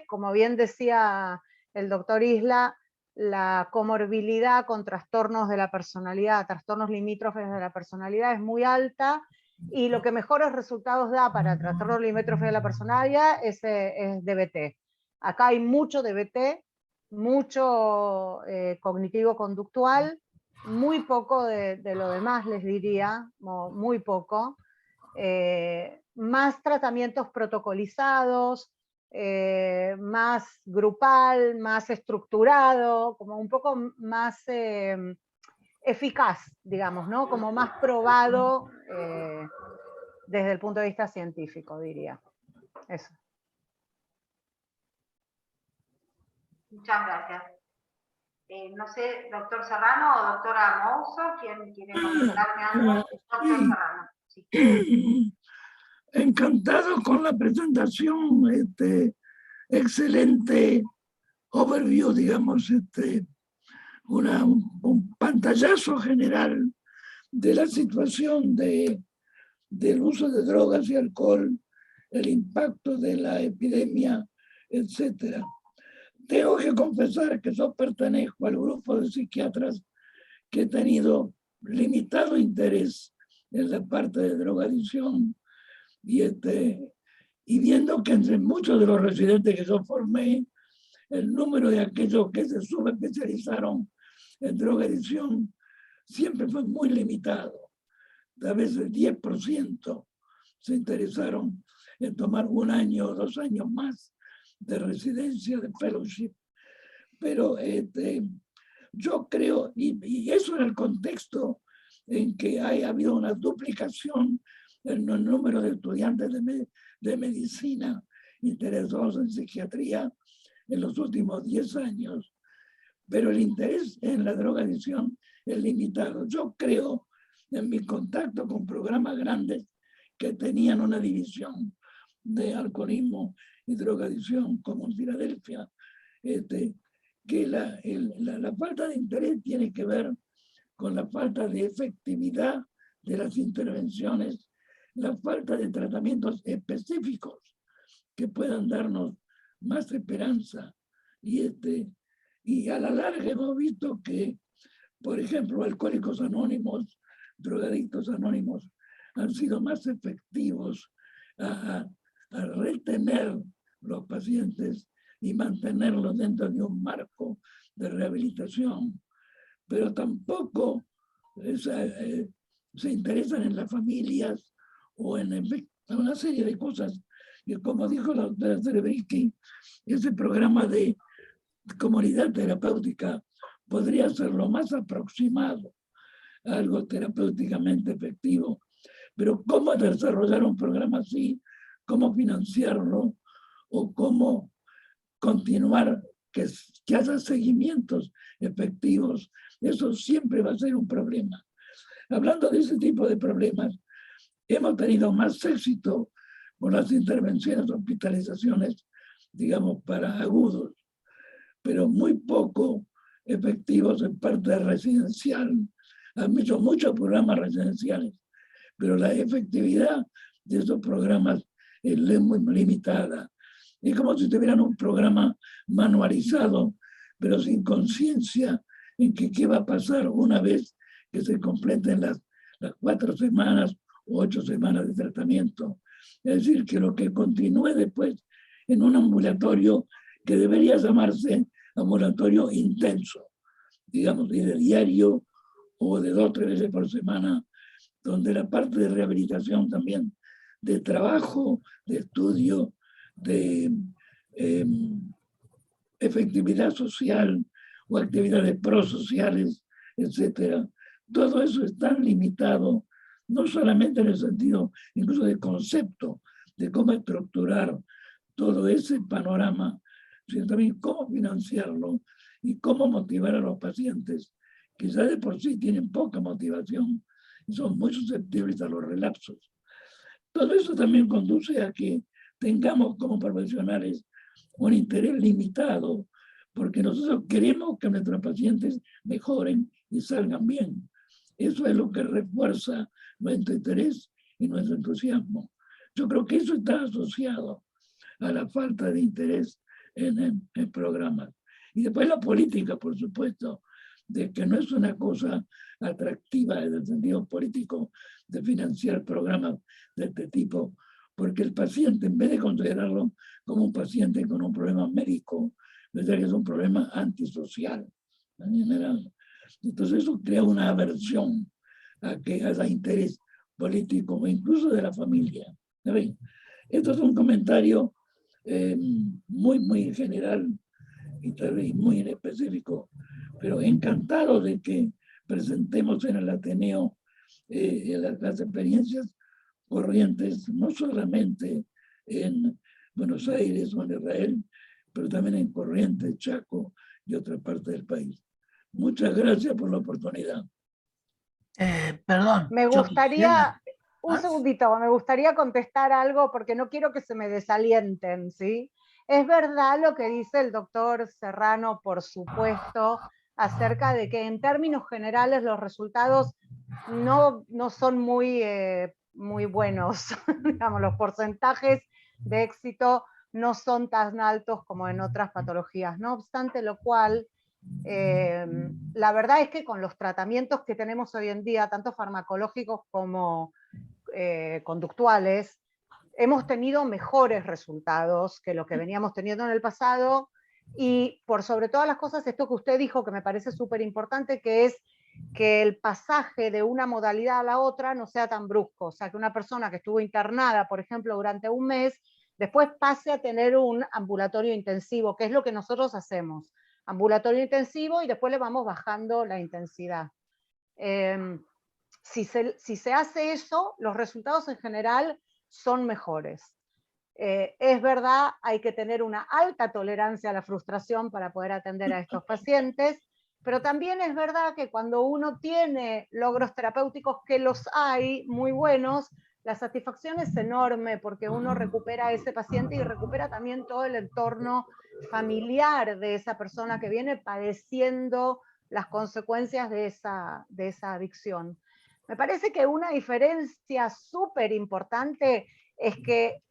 como bien decía el doctor Isla, la comorbilidad con trastornos de la personalidad, trastornos limítrofes de la personalidad es muy alta, y lo que mejores resultados da para trastornos limítrofes de la personalidad es DBT. Acá hay mucho DBT, mucho cognitivo-conductual, muy poco de lo demás, les diría, muy poco. Más tratamientos protocolizados, más grupal, más estructurado, como un poco más eficaz, digamos, ¿no? Como más probado desde el punto de vista científico, diría. Eso. Muchas gracias. No sé, doctor Serrano o doctora Mouso, ¿quién quiere comentarme algo? Doctor Serrano. Sí. Encantado con la presentación, excelente overview, digamos, un pantallazo general de la situación del uso de drogas y alcohol, el impacto de la epidemia, etc. Tengo que confesar que yo pertenezco al grupo de psiquiatras que he tenido limitado interés en la parte de drogadicción y viendo que entre muchos de los residentes que yo formé, el número de aquellos que se subespecializaron en drogadicción siempre fue muy limitado. A veces 10% se interesaron en tomar 1 año o 2 años más de residencia, de fellowship. Pero yo creo, y eso en el contexto en que ha habido una duplicación en el número de estudiantes de medicina interesados en psiquiatría en los últimos 10 años, pero el interés en la drogadicción es limitado. Yo creo, en mi contacto con programas grandes que tenían una división de alcoholismo y drogadicción, como en Filadelfia, que la falta de interés tiene que ver con la falta de efectividad de las intervenciones, la falta de tratamientos específicos que puedan darnos más esperanza. Y a la larga hemos visto que, por ejemplo, Alcohólicos Anónimos, Drogadictos Anónimos, han sido más efectivos a retener los pacientes y mantenerlos dentro de un marco de rehabilitación. Pero tampoco se interesan en las familias o en una serie de cosas. Y como dijo la doctora Cerebrisky, ese programa de comunidad terapéutica podría ser lo más aproximado a algo terapéuticamente efectivo. Pero ¿cómo desarrollar un programa así? ¿Cómo financiarlo? ¿O cómo continuar que haya seguimientos efectivos? Eso siempre va a ser un problema. Hablando de ese tipo de problemas, hemos tenido más éxito con las intervenciones, hospitalizaciones, digamos, para agudos, pero muy poco efectivos en parte residencial. Han hecho muchos programas residenciales, pero la efectividad de esos programas es muy limitada. Es como si tuvieran un programa manualizado, pero sin conciencia en que qué va a pasar una vez que se completen las 4 semanas o 8 semanas de tratamiento. Es decir, que lo que continúe después en un ambulatorio que debería llamarse ambulatorio intenso, digamos, y de diario o de 2 o 3 veces por semana, donde la parte de rehabilitación también, de trabajo, de estudio, de efectividad social o actividades prosociales, etcétera. Todo eso es tan limitado, no solamente en el sentido incluso de concepto, de cómo estructurar todo ese panorama, sino también cómo financiarlo y cómo motivar a los pacientes, que ya de por sí tienen poca motivación y son muy susceptibles a los relapsos. Todo eso también conduce a que tengamos como profesionales un interés limitado, porque nosotros queremos que nuestros pacientes mejoren y salgan bien. Eso es lo que refuerza nuestro interés y nuestro entusiasmo. Yo creo que eso está asociado a la falta de interés en programas. Y después la política, por supuesto, de que no es una cosa atractiva en el sentido político de financiar programas de este tipo, porque el paciente, en vez de considerarlo como un paciente con un problema médico, pensar que es un problema antisocial en general. Entonces eso crea una aversión a que haya interés político o incluso de la familia. Esto es un comentario muy general y tal vez muy específico, pero encantado de que presentemos en el Ateneo las experiencias corrientes, no solamente en Buenos Aires o en Israel, pero también en Corrientes, Chaco y otra parte del país. Muchas gracias por la oportunidad. Perdón. Me gustaría, Un segundito, me gustaría contestar algo porque no quiero que se me desalienten, ¿sí? Es verdad lo que dice el doctor Serrano, por supuesto, acerca de que en términos generales los resultados no son muy buenos. Digamos, los porcentajes de éxito no son tan altos como en otras patologías. No obstante lo cual, la verdad es que con los tratamientos que tenemos hoy en día, tanto farmacológicos como conductuales, hemos tenido mejores resultados que lo que veníamos teniendo en el pasado, y por sobre todas las cosas, esto que usted dijo que me parece súper importante, que es que el pasaje de una modalidad a la otra no sea tan brusco, o sea, que una persona que estuvo internada, por ejemplo, durante un mes, después pase a tener un ambulatorio intensivo, que es lo que nosotros hacemos, ambulatorio intensivo, y después le vamos bajando la intensidad. Si se hace eso, los resultados en general son mejores. Es verdad, hay que tener una alta tolerancia a la frustración para poder atender a estos pacientes, pero también es verdad que cuando uno tiene logros terapéuticos, que los hay muy buenos, la satisfacción es enorme porque uno recupera a ese paciente y recupera también todo el entorno familiar de esa persona que viene padeciendo las consecuencias de esa adicción. Me parece que una diferencia súper importante es que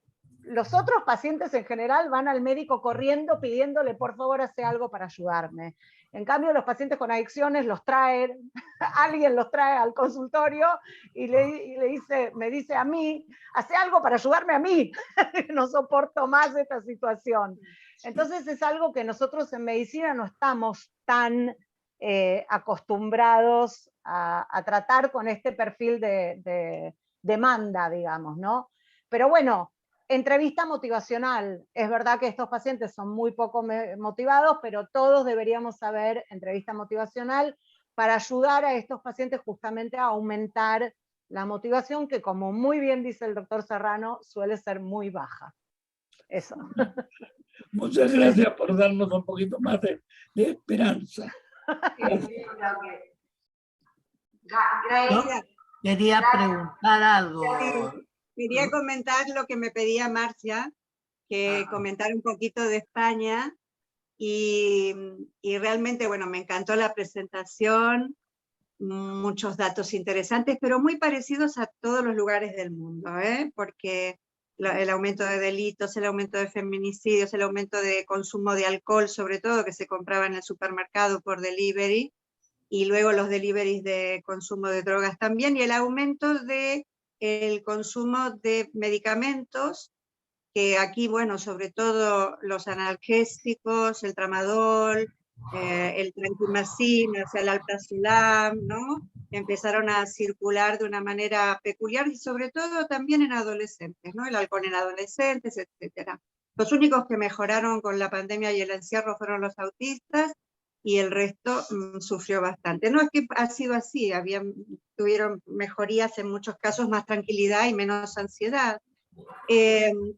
los otros pacientes en general van al médico corriendo pidiéndole por favor hace algo para ayudarme. En cambio, los pacientes con adicciones los traen, alguien los trae al consultorio y me dice a mí, hace algo para ayudarme a mí, no soporto más esta situación. Entonces es algo que nosotros en medicina no estamos tan acostumbrados a tratar con este perfil de demanda, digamos, ¿no? Pero bueno, entrevista motivacional. Es verdad que estos pacientes son muy poco motivados, pero todos deberíamos saber entrevista motivacional para ayudar a estos pacientes justamente a aumentar la motivación, que como muy bien dice el doctor Serrano, suele ser muy baja. Eso. Muchas gracias por darnos un poquito más de esperanza. Yo quería preguntar algo. Quería comentar lo que me pedía Marcia, que comentara un poquito de España, y realmente, bueno, me encantó la presentación, muchos datos interesantes, pero muy parecidos a todos los lugares del mundo, porque el aumento de delitos, el aumento de feminicidios, el aumento de consumo de alcohol, sobre todo, que se compraba en el supermercado por delivery, y luego los deliveries de consumo de drogas también, y el aumento de el consumo de medicamentos, que aquí, bueno, sobre todo los analgésicos, el tramadol, el tranquimacin, o sea, el alprazolam, ¿no? Empezaron a circular de una manera peculiar, y sobre todo también en adolescentes, ¿no? El alcohol en adolescentes, etc. Los únicos que mejoraron con la pandemia y el encierro fueron los autistas, y el resto sufrió bastante. No es que ha sido así, tuvieron mejorías en muchos casos, más tranquilidad y menos ansiedad.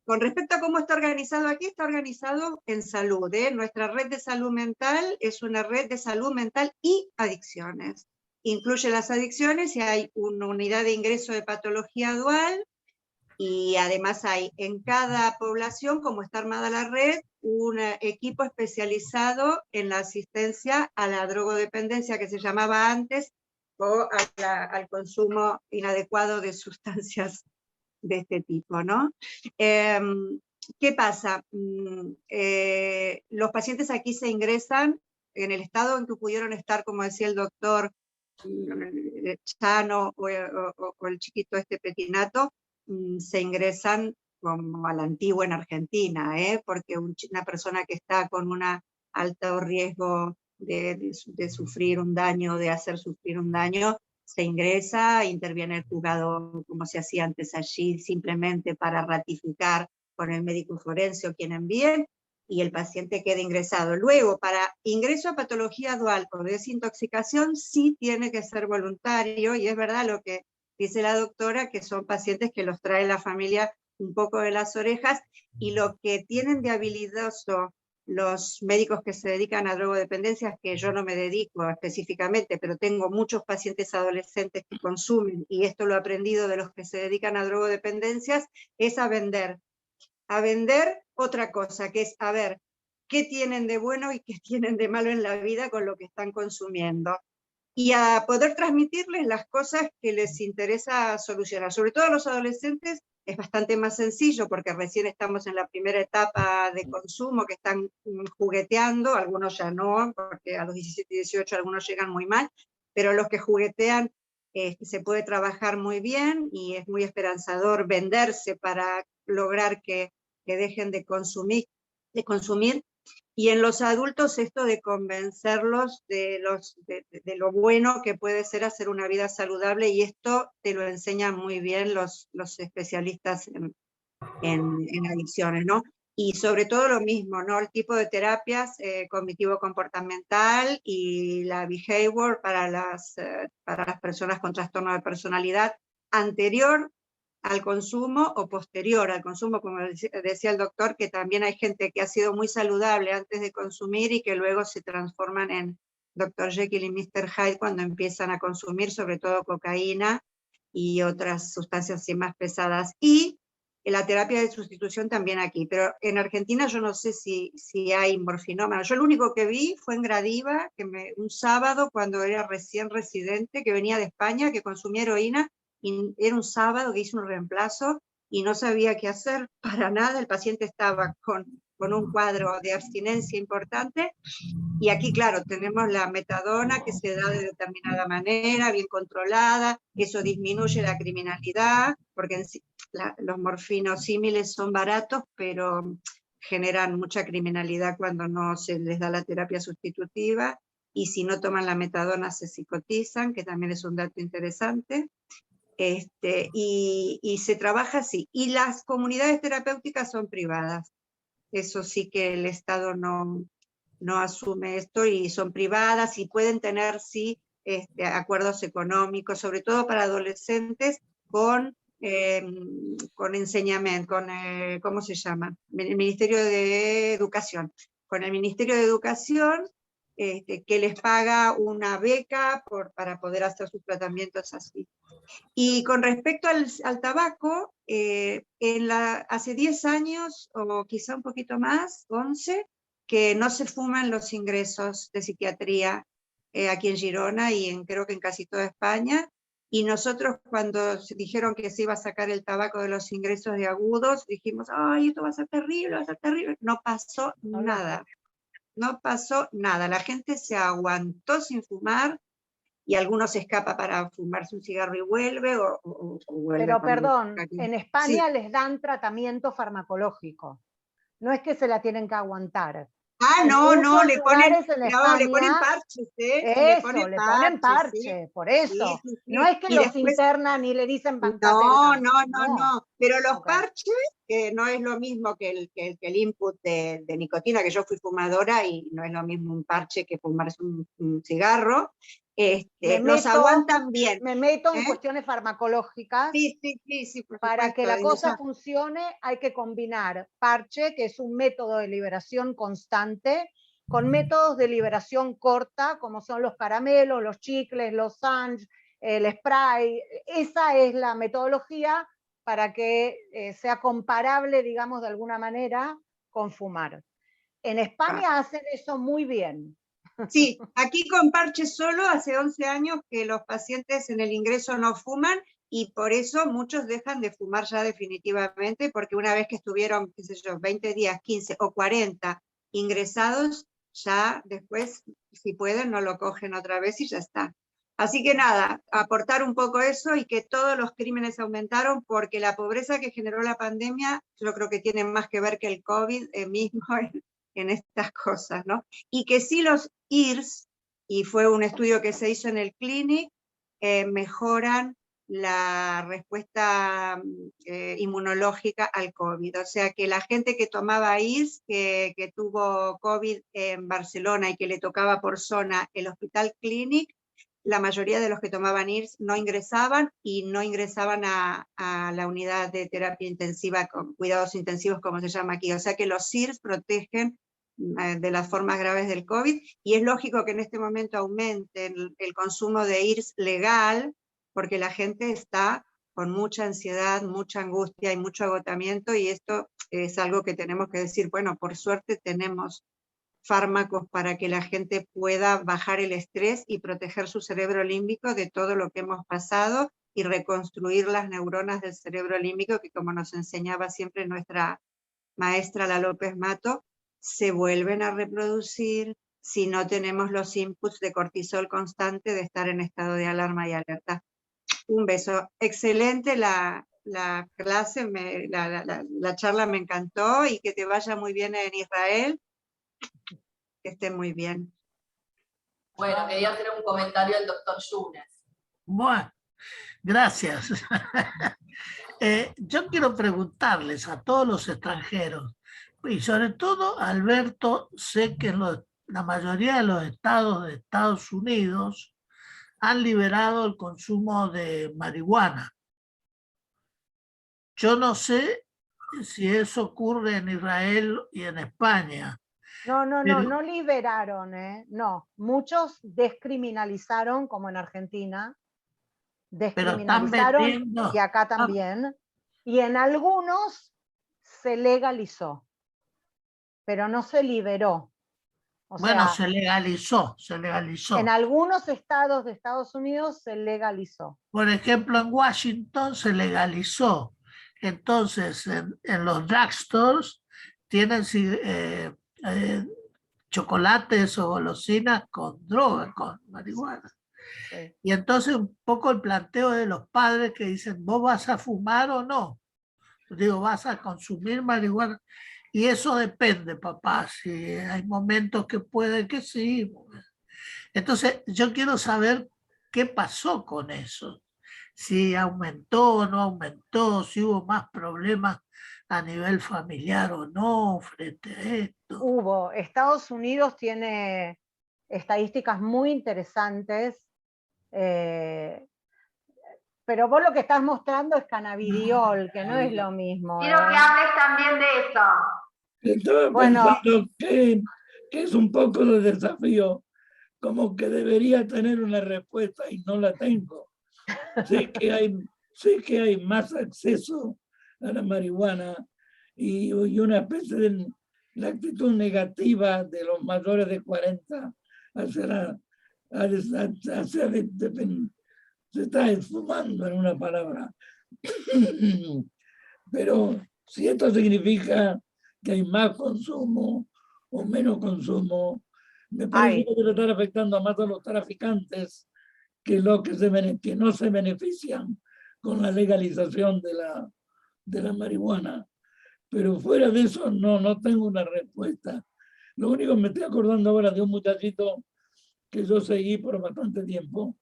Con respecto a cómo está organizado aquí, está organizado en salud. Nuestra red de salud mental es una red de salud mental y adicciones. Incluye las adicciones y hay una unidad de ingreso de patología dual, y además hay en cada población, como está armada la red, un equipo especializado en la asistencia a la drogodependencia, que se llamaba antes, o al consumo inadecuado de sustancias de este tipo, ¿no? ¿Qué pasa? Los pacientes aquí se ingresan en el estado en que pudieron estar, como decía el doctor Chano o el chiquito Petinato, se ingresan como a la antigua en Argentina, porque una persona que está con un alto riesgo de sufrir un daño, de hacer sufrir un daño, se ingresa, interviene el juzgado como se hacía antes allí, simplemente para ratificar con el médico forense o quien envíe, y el paciente queda ingresado. Luego, para ingreso a patología dual o desintoxicación, sí tiene que ser voluntario, y es verdad lo que dice la doctora, que son pacientes que los trae la familia un poco de las orejas, y lo que tienen de habilidoso los médicos que se dedican a drogodependencias, que yo no me dedico específicamente, pero tengo muchos pacientes adolescentes que consumen, y esto lo he aprendido de los que se dedican a drogodependencias, es a vender otra cosa, que es a ver qué tienen de bueno y qué tienen de malo en la vida con lo que están consumiendo, y a poder transmitirles las cosas que les interesa solucionar. Sobre todo a los adolescentes es bastante más sencillo, porque recién estamos en la primera etapa de consumo, que están jugueteando, algunos ya no, porque a los 17 y 18 algunos llegan muy mal, pero los que juguetean se puede trabajar muy bien, y es muy esperanzador venderse para lograr que dejen de consumir. Y en los adultos esto de convencerlos de lo bueno que puede ser hacer una vida saludable, y esto te lo enseñan muy bien los especialistas en adicciones, ¿no? Y sobre todo lo mismo, ¿no? El tipo de terapias cognitivo-comportamental y la behavior para las personas con trastorno de personalidad anterior al consumo o posterior al consumo, como decía el doctor, que también hay gente que ha sido muy saludable antes de consumir y que luego se transforman en Dr. Jekyll y Mr. Hyde cuando empiezan a consumir, sobre todo cocaína y otras sustancias así más pesadas. Y la terapia de sustitución también aquí, pero en Argentina yo no sé si hay morfinómanos. Yo lo único que vi fue en Gradiva, un sábado cuando era recién residente, que venía de España, que consumía heroína, y era un sábado que hice un reemplazo y no sabía qué hacer para nada. El paciente estaba con un cuadro de abstinencia importante, y aquí, claro, tenemos la metadona que se da de determinada manera, bien controlada, eso disminuye la criminalidad, porque los morfinosímiles son baratos, pero generan mucha criminalidad cuando no se les da la terapia sustitutiva, y si no toman la metadona se psicotizan, que también es un dato interesante. Y se trabaja así. Y las comunidades terapéuticas son privadas. Eso sí que el Estado no asume esto, y son privadas y pueden tener, sí, acuerdos económicos, sobre todo para adolescentes con enseñamiento, ¿cómo se llama? El Ministerio de Educación. Con el Ministerio de Educación, que les paga una beca para poder hacer sus tratamientos así. Y con respecto al tabaco, hace 10 años, o quizá un poquito más, 11, que no se fuman los ingresos de psiquiatría aquí en Girona y creo que en casi toda España. Y nosotros, cuando se dijeron que se iba a sacar el tabaco de los ingresos de agudos, dijimos, ¡ay, esto va a ser terrible, va a ser terrible! No pasó nada. No pasó nada. La gente se aguantó sin fumar, y algunos se escapa para fumarse un cigarro y vuelve, o vuelve. Pero perdón, en España sí. les dan tratamiento farmacológico. No es que se la tienen que aguantar. No, le ponen parches, Eso, le ponen parche, sí. Por eso. Sí. No es que y los después internan y le dicen no. Pero los parches, que no es lo mismo que el input de nicotina, que yo fui fumadora y no es lo mismo un parche que fumarse un cigarro. Los aguantan bien. Me meto en cuestiones farmacológicas. Sí, para que la cosa funcione hay que combinar parche, que es un método de liberación constante, con métodos de liberación corta, como son los caramelos, los chicles, los sands, el spray. Esa es la metodología para que sea comparable, digamos, de alguna manera, con fumar. En España hacen eso muy bien. Sí, aquí con parche solo hace 11 años que los pacientes en el ingreso no fuman, y por eso muchos dejan de fumar ya definitivamente, porque una vez que estuvieron, qué sé yo, 20 días, 15 o 40 ingresados, ya después, si pueden, no lo cogen otra vez y ya está. Así que nada, aportar un poco eso, y que todos los crímenes aumentaron porque la pobreza que generó la pandemia, yo creo que tiene más que ver que el COVID mismo en estas cosas, ¿no? Y que sí los IRS, y fue un estudio que se hizo en el Clinic, mejoran la respuesta inmunológica al COVID. O sea que la gente que tomaba IRS, que tuvo COVID en Barcelona y que le tocaba por zona el Hospital Clinic, la mayoría de los que tomaban IRS no ingresaban, y no ingresaban a la unidad de terapia intensiva, con cuidados intensivos, como se llama aquí. O sea que los IRS protegen de las formas graves del COVID, y es lógico que en este momento aumente el consumo de IRS legal, porque la gente está con mucha ansiedad, mucha angustia y mucho agotamiento, y esto es algo que tenemos que decir, bueno, por suerte tenemos fármacos para que la gente pueda bajar el estrés y proteger su cerebro límbico de todo lo que hemos pasado y reconstruir las neuronas del cerebro límbico, que como nos enseñaba siempre nuestra maestra La López Mato, se vuelven a reproducir si no tenemos los inputs de cortisol constante de estar en estado de alarma y alerta. Un beso. Excelente la clase, la charla me encantó, y que te vaya muy bien en Israel. Que esté muy bien. Bueno, quería hacer un comentario al doctor Yunes. Bueno, gracias. Yo quiero preguntarles a todos los extranjeros, y sobre todo a Alberto, sé que la mayoría de los estados de Estados Unidos han liberado el consumo de marihuana. Yo no sé si eso ocurre en Israel y en España. No liberaron, no. Muchos descriminalizaron, como en Argentina, descriminalizaron, y acá también, y en algunos se legalizó, pero no se liberó. Bueno, se legalizó. En algunos estados de Estados Unidos se legalizó. Por ejemplo, en Washington se legalizó. Entonces, en los drugstores tienen chocolates o golosinas con droga, con marihuana. Sí. Y entonces un poco el planteo de los padres que dicen, ¿vos vas a fumar o no? Digo, ¿vas a consumir marihuana? Y eso depende, papá. Si hay momentos que puede que sí. Entonces, yo quiero saber qué pasó con eso. Si aumentó o no aumentó, si hubo más problemas a nivel familiar o no frente a esto. Hubo. Estados Unidos tiene estadísticas muy interesantes, pero vos lo que estás mostrando es cannabidiol, que no es lo mismo. Quiero que hables también de eso. Estaba pensando que es un poco de desafío, como que debería tener una respuesta y no la tengo. Sé que hay más acceso a la marihuana y una especie de la actitud negativa de los mayores de 40 se está esfumando, en una palabra. Pero si esto significa que hay más consumo o menos consumo, me parece que debe estar afectando más a los traficantes que los que no se benefician con la legalización de la marihuana. Pero fuera de eso no tengo una respuesta. Lo único que me estoy acordando ahora de un muchachito que yo seguí por bastante tiempo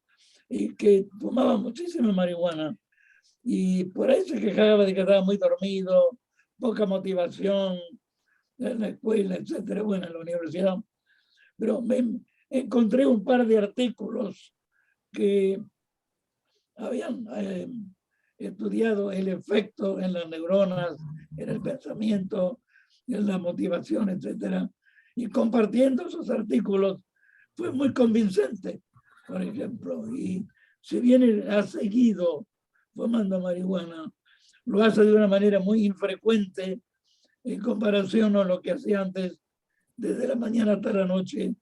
y que fumaba muchísima marihuana, y por ahí se quejaba de que estaba muy dormido, poca motivación en la escuela, etcétera, bueno, en la universidad. Pero encontré un par de artículos que habían estudiado el efecto en las neuronas, en el pensamiento, en la motivación, etcétera. Y compartiendo esos artículos fue muy convincente, por ejemplo. Y si bien ha seguido fumando marihuana, lo hace de una manera muy infrecuente en comparación a lo que hacía antes, desde la mañana hasta la noche,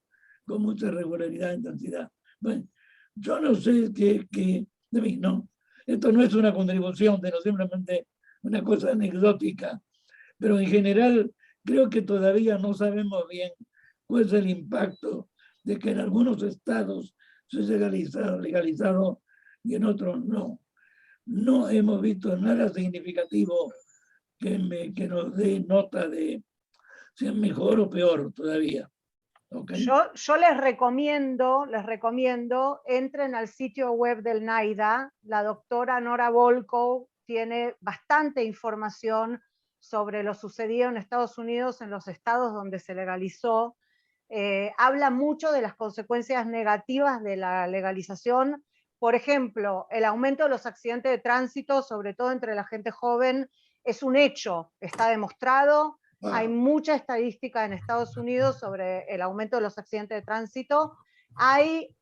con mucha regularidad e intensidad. Bueno, yo no sé qué de mí, no. Esto no es una contribución, sino simplemente una cosa anecdótica. Pero en general, creo que todavía no sabemos bien cuál es el impacto de que en algunos estados se haya legalizado y en otros no. No hemos visto nada significativo que nos dé nota de si es mejor o peor todavía. Okay. Yo les recomiendo, entren al sitio web del NIDA. La doctora Nora Volkow tiene bastante información sobre lo sucedido en Estados Unidos, en los estados donde se legalizó. Habla mucho de las consecuencias negativas de la legalización. Por ejemplo, el aumento de los accidentes de tránsito, sobre todo entre la gente joven, es un hecho, está demostrado. Hay mucha estadística en Estados Unidos sobre el aumento de los accidentes de tránsito. Hay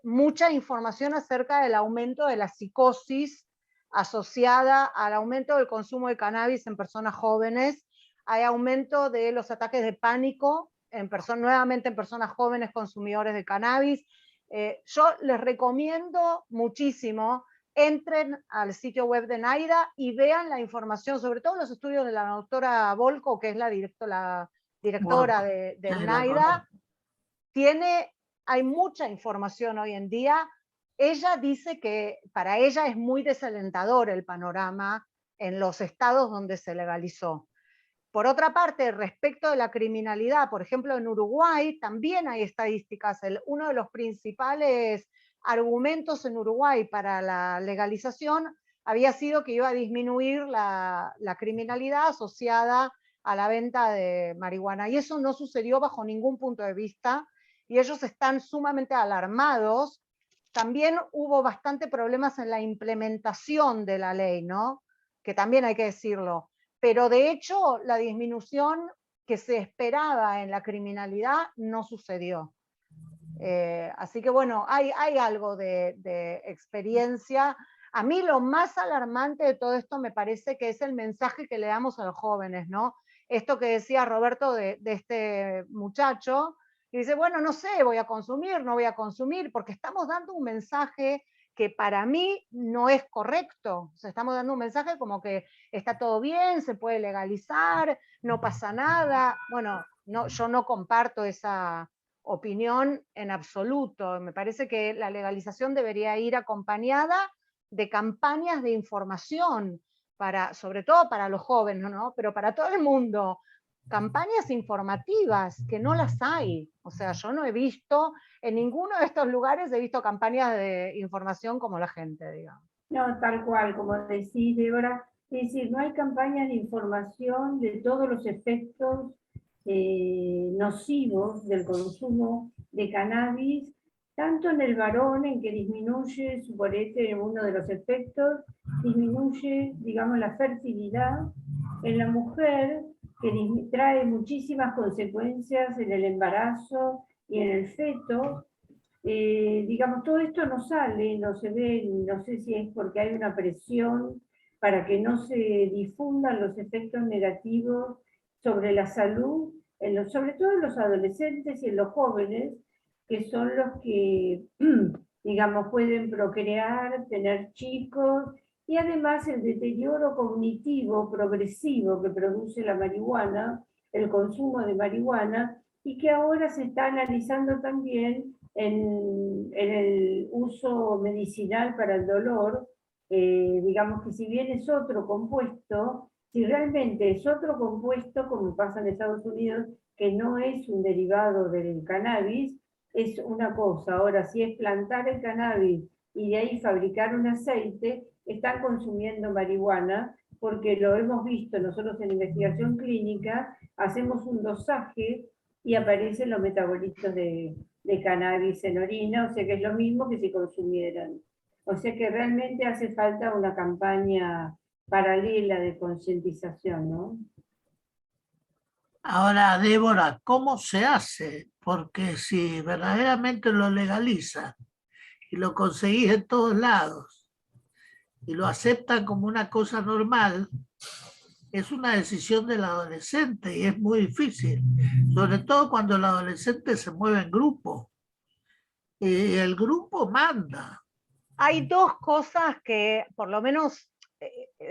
mucha información acerca del aumento de la psicosis asociada al aumento del consumo de cannabis en personas jóvenes. Hay aumento de los ataques de pánico, nuevamente en personas jóvenes consumidores de cannabis. Yo les recomiendo muchísimo, entren al sitio web de NAIDA y vean la información, sobre todo los estudios de la doctora Volko, que es la directora del NAIDA. Hay mucha información hoy en día. Ella dice que para ella es muy desalentador el panorama en los estados donde se legalizó. Por otra parte, respecto de la criminalidad, por ejemplo, en Uruguay también hay estadísticas. Uno de los principales argumentos en Uruguay para la legalización había sido que iba a disminuir la criminalidad asociada a la venta de marihuana. Y eso no sucedió bajo ningún punto de vista. Y ellos están sumamente alarmados. También hubo bastante problemas en la implementación de la ley, ¿no? Que también hay que decirlo. Pero de hecho, la disminución que se esperaba en la criminalidad no sucedió. Así que bueno, hay algo de experiencia. A mí lo más alarmante de todo esto me parece que es el mensaje que le damos a los jóvenes, ¿no? Esto que decía Roberto de este muchacho, y dice, bueno, no sé, voy a consumir, no voy a consumir, porque estamos dando un mensaje que para mí no es correcto. O sea, estamos dando un mensaje como que está todo bien, se puede legalizar, no pasa nada. Bueno, no, yo no comparto esa opinión en absoluto. Me parece que la legalización debería ir acompañada de campañas de información, sobre todo para los jóvenes, ¿no? Pero para todo el mundo. Campañas informativas, que no las hay. O sea, yo no he visto, en ninguno de estos lugares he visto campañas de información como la gente, digamos. No, tal cual, como decís, Débora. Es decir, no hay campañas de información de todos los efectos nocivos del consumo de cannabis, tanto en el varón, en que disminuye, suponete, uno de los efectos, disminuye, digamos, la fertilidad, en la mujer, que trae muchísimas consecuencias en el embarazo y en el feto. Digamos, todo esto no sale, no se ve, no sé si es porque hay una presión para que no se difundan los efectos negativos sobre la salud, sobre todo en los adolescentes y en los jóvenes, que son los que, digamos, pueden procrear, tener chicos, y además el deterioro cognitivo progresivo que produce la marihuana, el consumo de marihuana, y que ahora se está analizando también en el uso medicinal para el dolor. Digamos que si bien es otro compuesto, si realmente es otro compuesto, como pasa en Estados Unidos, que no es un derivado del cannabis, es una cosa. Ahora, si es plantar el cannabis y de ahí fabricar un aceite, están consumiendo marihuana, porque lo hemos visto nosotros en investigación clínica, hacemos un dosaje y aparecen los metabolitos de cannabis en orina, o sea que es lo mismo que si consumieran. O sea que realmente hace falta una campaña paralela de concientización, ¿no? Ahora, Débora, ¿cómo se hace? Porque si verdaderamente lo legalizan y lo conseguís en todos lados y lo aceptan como una cosa normal, es una decisión del adolescente y es muy difícil, sobre todo cuando el adolescente se mueve en grupo y el grupo manda. Hay dos cosas que por lo menos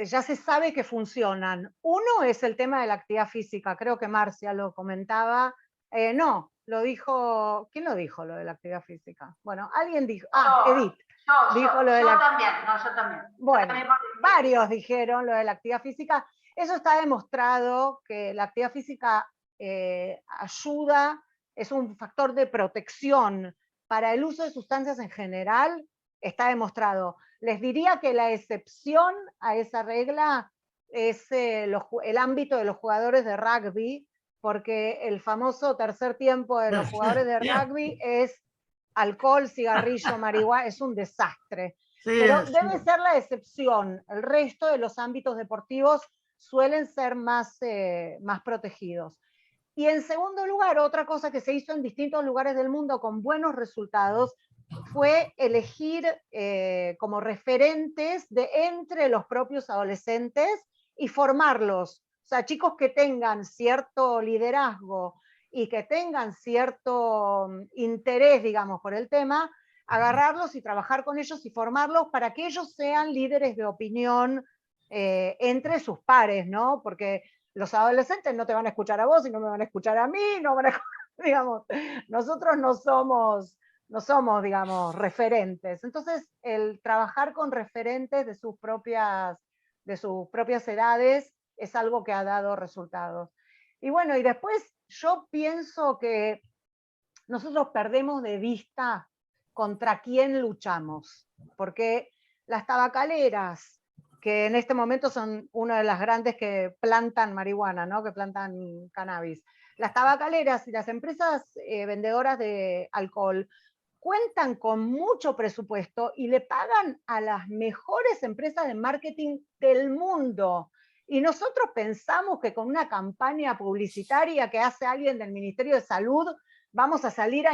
ya se sabe que funcionan. Uno es el tema de la actividad física, creo que Marcia lo comentaba. No, lo dijo, ¿quién lo dijo lo de la actividad física? Bueno, alguien dijo, Edith. Yo también. Bueno, varios dijeron lo de la actividad física. Eso está demostrado que la actividad física ayuda, es un factor de protección para el uso de sustancias en general, está demostrado. Les diría que la excepción a esa regla es el ámbito de los jugadores de rugby, porque el famoso tercer tiempo de los jugadores de rugby es alcohol, cigarrillo, marihuana, es un desastre. Pero debe ser la excepción. El resto de los ámbitos deportivos suelen ser más protegidos. Y en segundo lugar, otra cosa que se hizo en distintos lugares del mundo con buenos resultados fue elegir como referentes de entre los propios adolescentes y formarlos. O sea, chicos que tengan cierto liderazgo y que tengan cierto interés, digamos, por el tema, agarrarlos y trabajar con ellos y formarlos para que ellos sean líderes de opinión entre sus pares, ¿no? Porque los adolescentes no te van a escuchar a vos y no me van a escuchar a mí, no van a, digamos, nosotros no somos, digamos, referentes. Entonces, el trabajar con referentes de sus propias edades es algo que ha dado resultados. Y bueno, y después yo pienso que nosotros perdemos de vista contra quién luchamos, porque las tabacaleras, que en este momento son una de las grandes que plantan marihuana, ¿no? Que plantan cannabis. Las tabacaleras y las empresas vendedoras de alcohol cuentan con mucho presupuesto y le pagan a las mejores empresas de marketing del mundo. Y nosotros pensamos que con una campaña publicitaria que hace alguien del Ministerio de Salud vamos a salir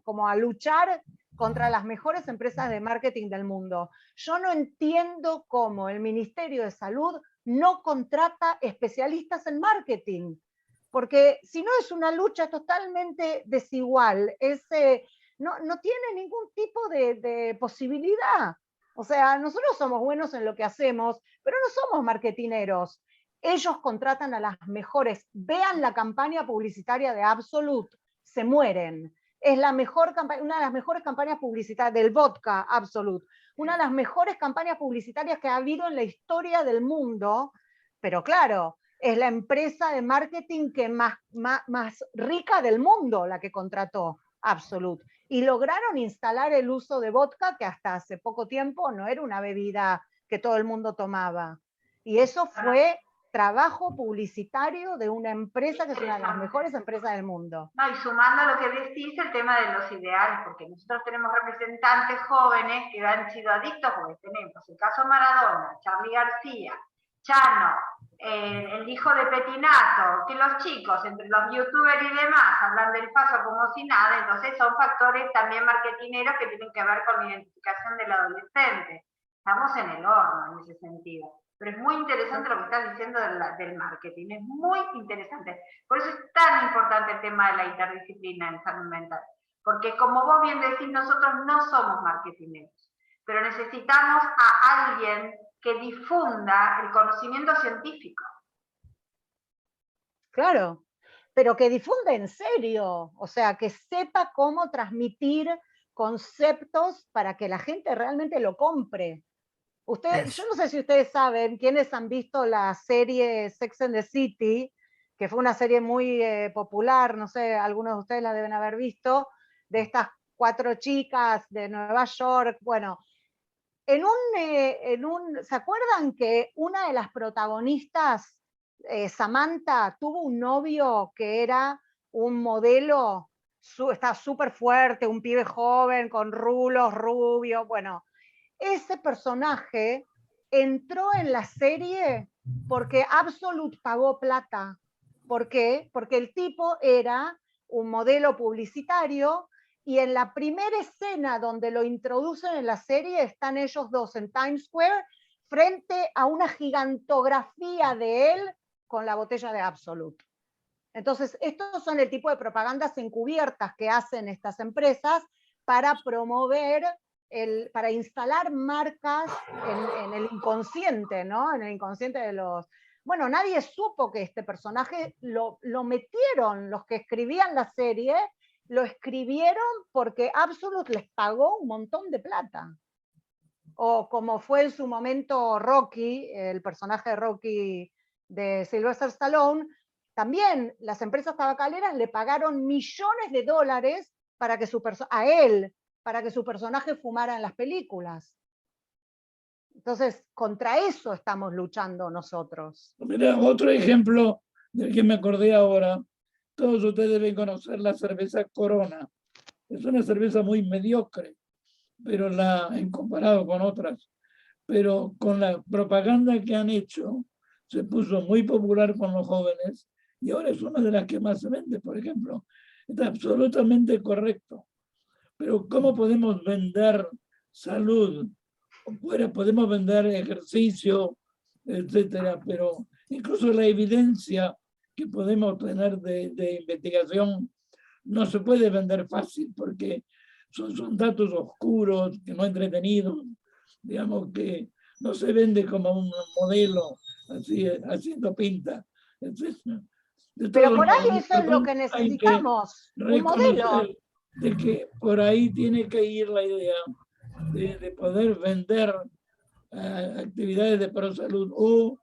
como a luchar contra las mejores empresas de marketing del mundo. Yo no entiendo cómo el Ministerio de Salud no contrata especialistas en marketing, porque si no es una lucha totalmente desigual, no tiene ningún tipo de posibilidad. O sea, nosotros somos buenos en lo que hacemos, pero no somos marketineros. Ellos contratan a las mejores. Vean la campaña publicitaria de Absolut, se mueren. Es la mejor una de las mejores campañas publicitarias del vodka Absolut, una de las mejores campañas publicitarias que ha habido en la historia del mundo, pero claro, es la empresa de marketing que más rica del mundo la que contrató Absolut. Y lograron instalar el uso de vodka, que hasta hace poco tiempo no era una bebida que todo el mundo tomaba. Y eso fue trabajo publicitario de una empresa que es una de las mejores empresas del mundo. No, y sumando a lo que decís, el tema de los ideales, porque nosotros tenemos representantes jóvenes que han sido adictos, porque tenemos el caso Maradona, Charly García, Chano, el hijo de Petinato, que los chicos, entre los youtubers y demás, hablan del paso como si nada, entonces son factores también marketineros que tienen que ver con la identificación del adolescente. Estamos en el horno en ese sentido. Pero es muy interesante lo que estás diciendo del marketing, es muy interesante. Por eso es tan importante el tema de la interdisciplina en salud mental. Porque como vos bien decís, nosotros no somos marketineros, pero necesitamos a alguien que difunda el conocimiento científico. Claro, pero que difunda en serio, o sea, que sepa cómo transmitir conceptos para que la gente realmente lo compre. Yo no sé si ustedes saben, quiénes han visto la serie Sex and the City, que fue una serie muy popular, no sé, algunos de ustedes la deben haber visto, de estas 4 chicas de Nueva York. Bueno, ¿se acuerdan que una de las protagonistas, Samantha, tuvo un novio que era un modelo, está súper fuerte, un pibe joven, con rulos, rubio? Bueno, ese personaje entró en la serie porque Absolut pagó plata. ¿Por qué? Porque el tipo era un modelo publicitario y en la primera escena donde lo introducen en la serie están ellos dos en Times Square frente a una gigantografía de él con la botella de Absolut. Entonces, estos son el tipo de propagandas encubiertas que hacen estas empresas para promover, para instalar marcas en el inconsciente, ¿no? En el inconsciente de los... Bueno, nadie supo que este personaje lo metieron, los que escribían la serie, lo escribieron porque Absolut les pagó un montón de plata. O como fue en su momento Rocky, el personaje de Rocky de Sylvester Stallone, también las empresas tabacaleras le pagaron millones de dólares para que para que su personaje fumara en las películas. Entonces, contra eso estamos luchando nosotros. Mira, otro ejemplo del que me acordé ahora. Todos ustedes deben conocer la cerveza Corona. Es una cerveza muy mediocre, pero en comparado con otras. Pero con la propaganda que han hecho se puso muy popular con los jóvenes y ahora es una de las que más se vende, por ejemplo. Está absolutamente correcto. Pero ¿cómo podemos vender salud? Bueno, podemos vender ejercicio, etcétera, pero incluso la evidencia que podemos tener de investigación no se puede vender fácil porque son datos oscuros, que no entretenidos, digamos que no se vende como un modelo así haciendo pinta, etcétera. Pero por ahí eso es lo que necesitamos, un modelo. De que por ahí tiene que ir la idea de poder vender actividades de prosalud o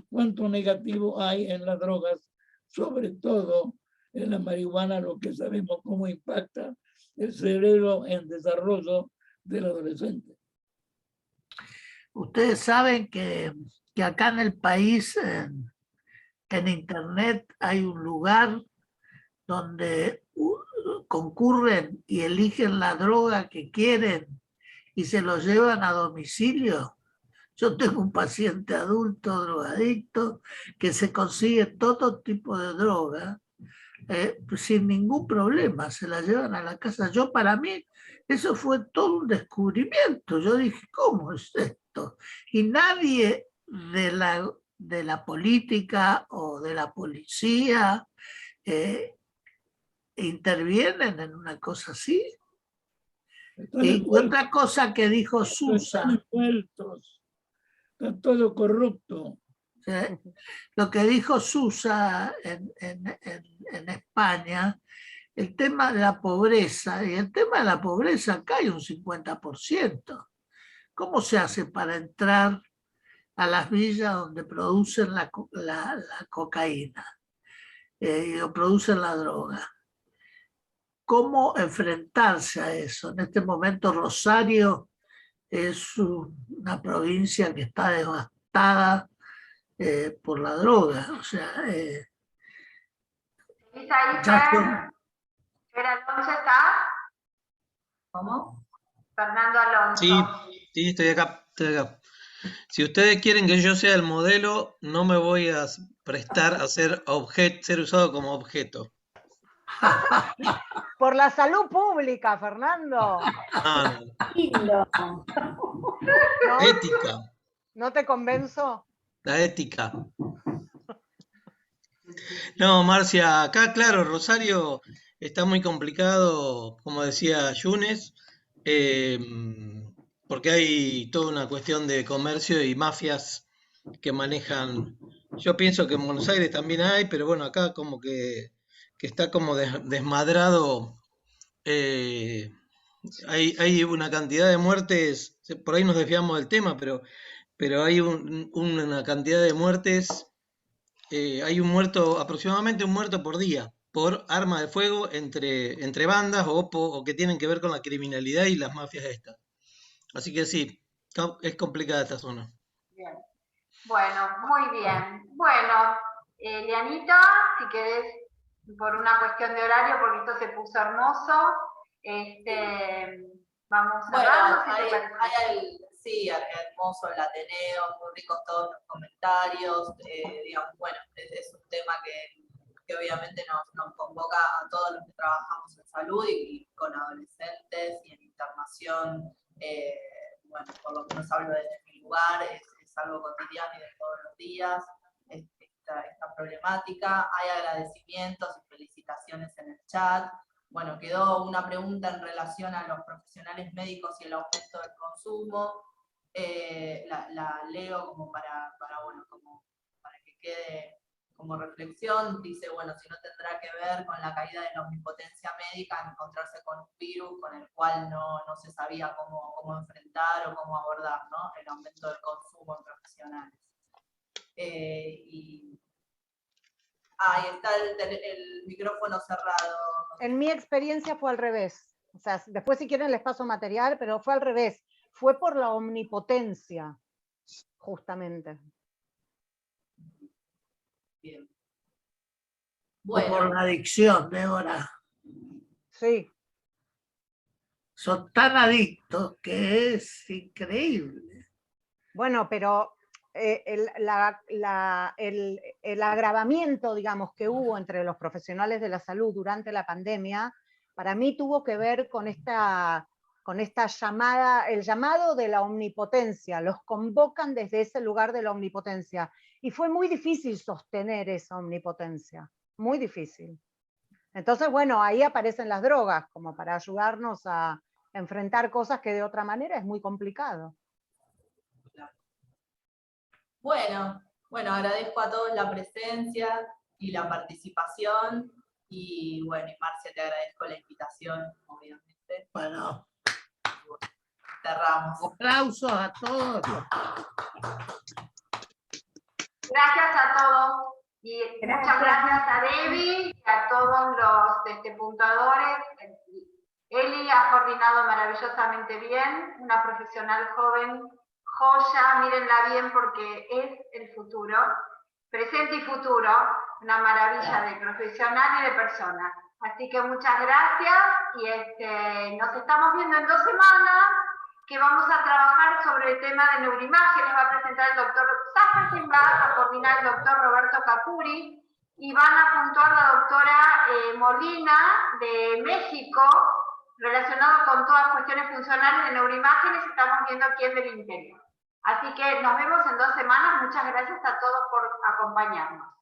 cuánto negativo hay en las drogas, sobre todo en la marihuana, lo que sabemos cómo impacta el cerebro en desarrollo del adolescente. Ustedes saben que acá en el país, en internet, hay un lugar donde concurren y eligen la droga que quieren y se lo llevan a domicilio. Yo tengo un paciente adulto drogadicto que se consigue todo tipo de droga sin ningún problema, se la llevan a la casa. Para mí, eso fue todo un descubrimiento. Yo dije, ¿cómo es esto? Y nadie de la política o de la policía intervienen en una cosa así. Y otra cosa que dijo Susa. Están envueltos, está todo corrupto. Lo que dijo Susa en España, el tema de la pobreza, y el tema de la pobreza acá hay un 50%. ¿Cómo se hace para entrar a las villas donde producen la cocaína o producen la droga? ¿Cómo enfrentarse a eso? En este momento Rosario es una provincia que está devastada por la droga. O sea, ¿Fer Alonso está? ¿Cómo? Fernando Alonso. Sí, estoy acá. Si ustedes quieren que yo sea el modelo, no me voy a prestar a ser usado como objeto. Por la salud pública, Fernando. Lindo. ¿No? Ética. ¿No te convenzo? La ética. No, Marcia, acá claro, Rosario está muy complicado, como decía Yunes, porque hay toda una cuestión de comercio y mafias que manejan. Yo pienso que en Buenos Aires también hay, pero bueno, acá como que está como desmadrado. Hay una cantidad de muertes, por ahí nos desviamos del tema, pero hay una cantidad de muertes. Hay aproximadamente un muerto por día, por arma de fuego entre bandas o que tienen que ver con la criminalidad y las mafias estas. Así que sí, es complicada esta zona. Bien. Bueno, muy bien. Bueno, Lianita, si querés, por una cuestión de horario, porque esto se puso hermoso, vamos cerrando. Bueno, sí, hermoso el Ateneo, muy ricos todos los comentarios, digamos, bueno, es un tema que obviamente nos convoca a todos los que trabajamos en salud y con adolescentes y en internación, bueno, por lo menos hablo desde mi lugar, es algo cotidiano y de todos los días, esta problemática. Hay agradecimientos y felicitaciones en el chat. Bueno, quedó una pregunta en relación a los profesionales médicos y el aumento del consumo. La leo como para que quede como reflexión. Dice, bueno, si no tendrá que ver con la caída de la omnipotencia médica, encontrarse con un virus con el cual no se sabía cómo enfrentar o cómo abordar, ¿no? El aumento del consumo en profesionales. Ahí está el micrófono cerrado. En mi experiencia fue al revés. O sea, después si quieren les paso material, pero fue al revés. Fue por la omnipotencia, justamente. Bien. Bueno. Por la adicción, Débora. Sí. Son tan adictos que es increíble. Bueno, pero el agravamiento, digamos, que hubo entre los profesionales de la salud durante la pandemia, para mí tuvo que ver con esta llamada, el llamado de la omnipotencia, los convocan desde ese lugar de la omnipotencia, y fue muy difícil sostener esa omnipotencia, muy difícil. Entonces, bueno, ahí aparecen las drogas, como para ayudarnos a enfrentar cosas que de otra manera es muy complicado. Bueno, agradezco a todos la presencia y la participación, y bueno, y Marcia, te agradezco la invitación, obviamente. Bueno, cerramos. Aplausos a todos. Gracias a todos. Y muchas gracias a Debbie y a todos los puntuadores. Eli ha coordinado maravillosamente bien, una profesional joven, joya, mírenla bien porque es el futuro, presente y futuro, una maravilla de profesional y de persona. Así que muchas gracias y nos estamos viendo en 2 semanas, que vamos a trabajar sobre el tema de neuroimágenes. Va a presentar el doctor Sajertin, va a coordinar el doctor Roberto Capuri y van a puntuar la doctora Molina de México, relacionado con todas cuestiones funcionales de neuroimágenes. Estamos viendo quién del interior. Así que nos vemos en 2 semanas. Muchas gracias a todos por acompañarnos.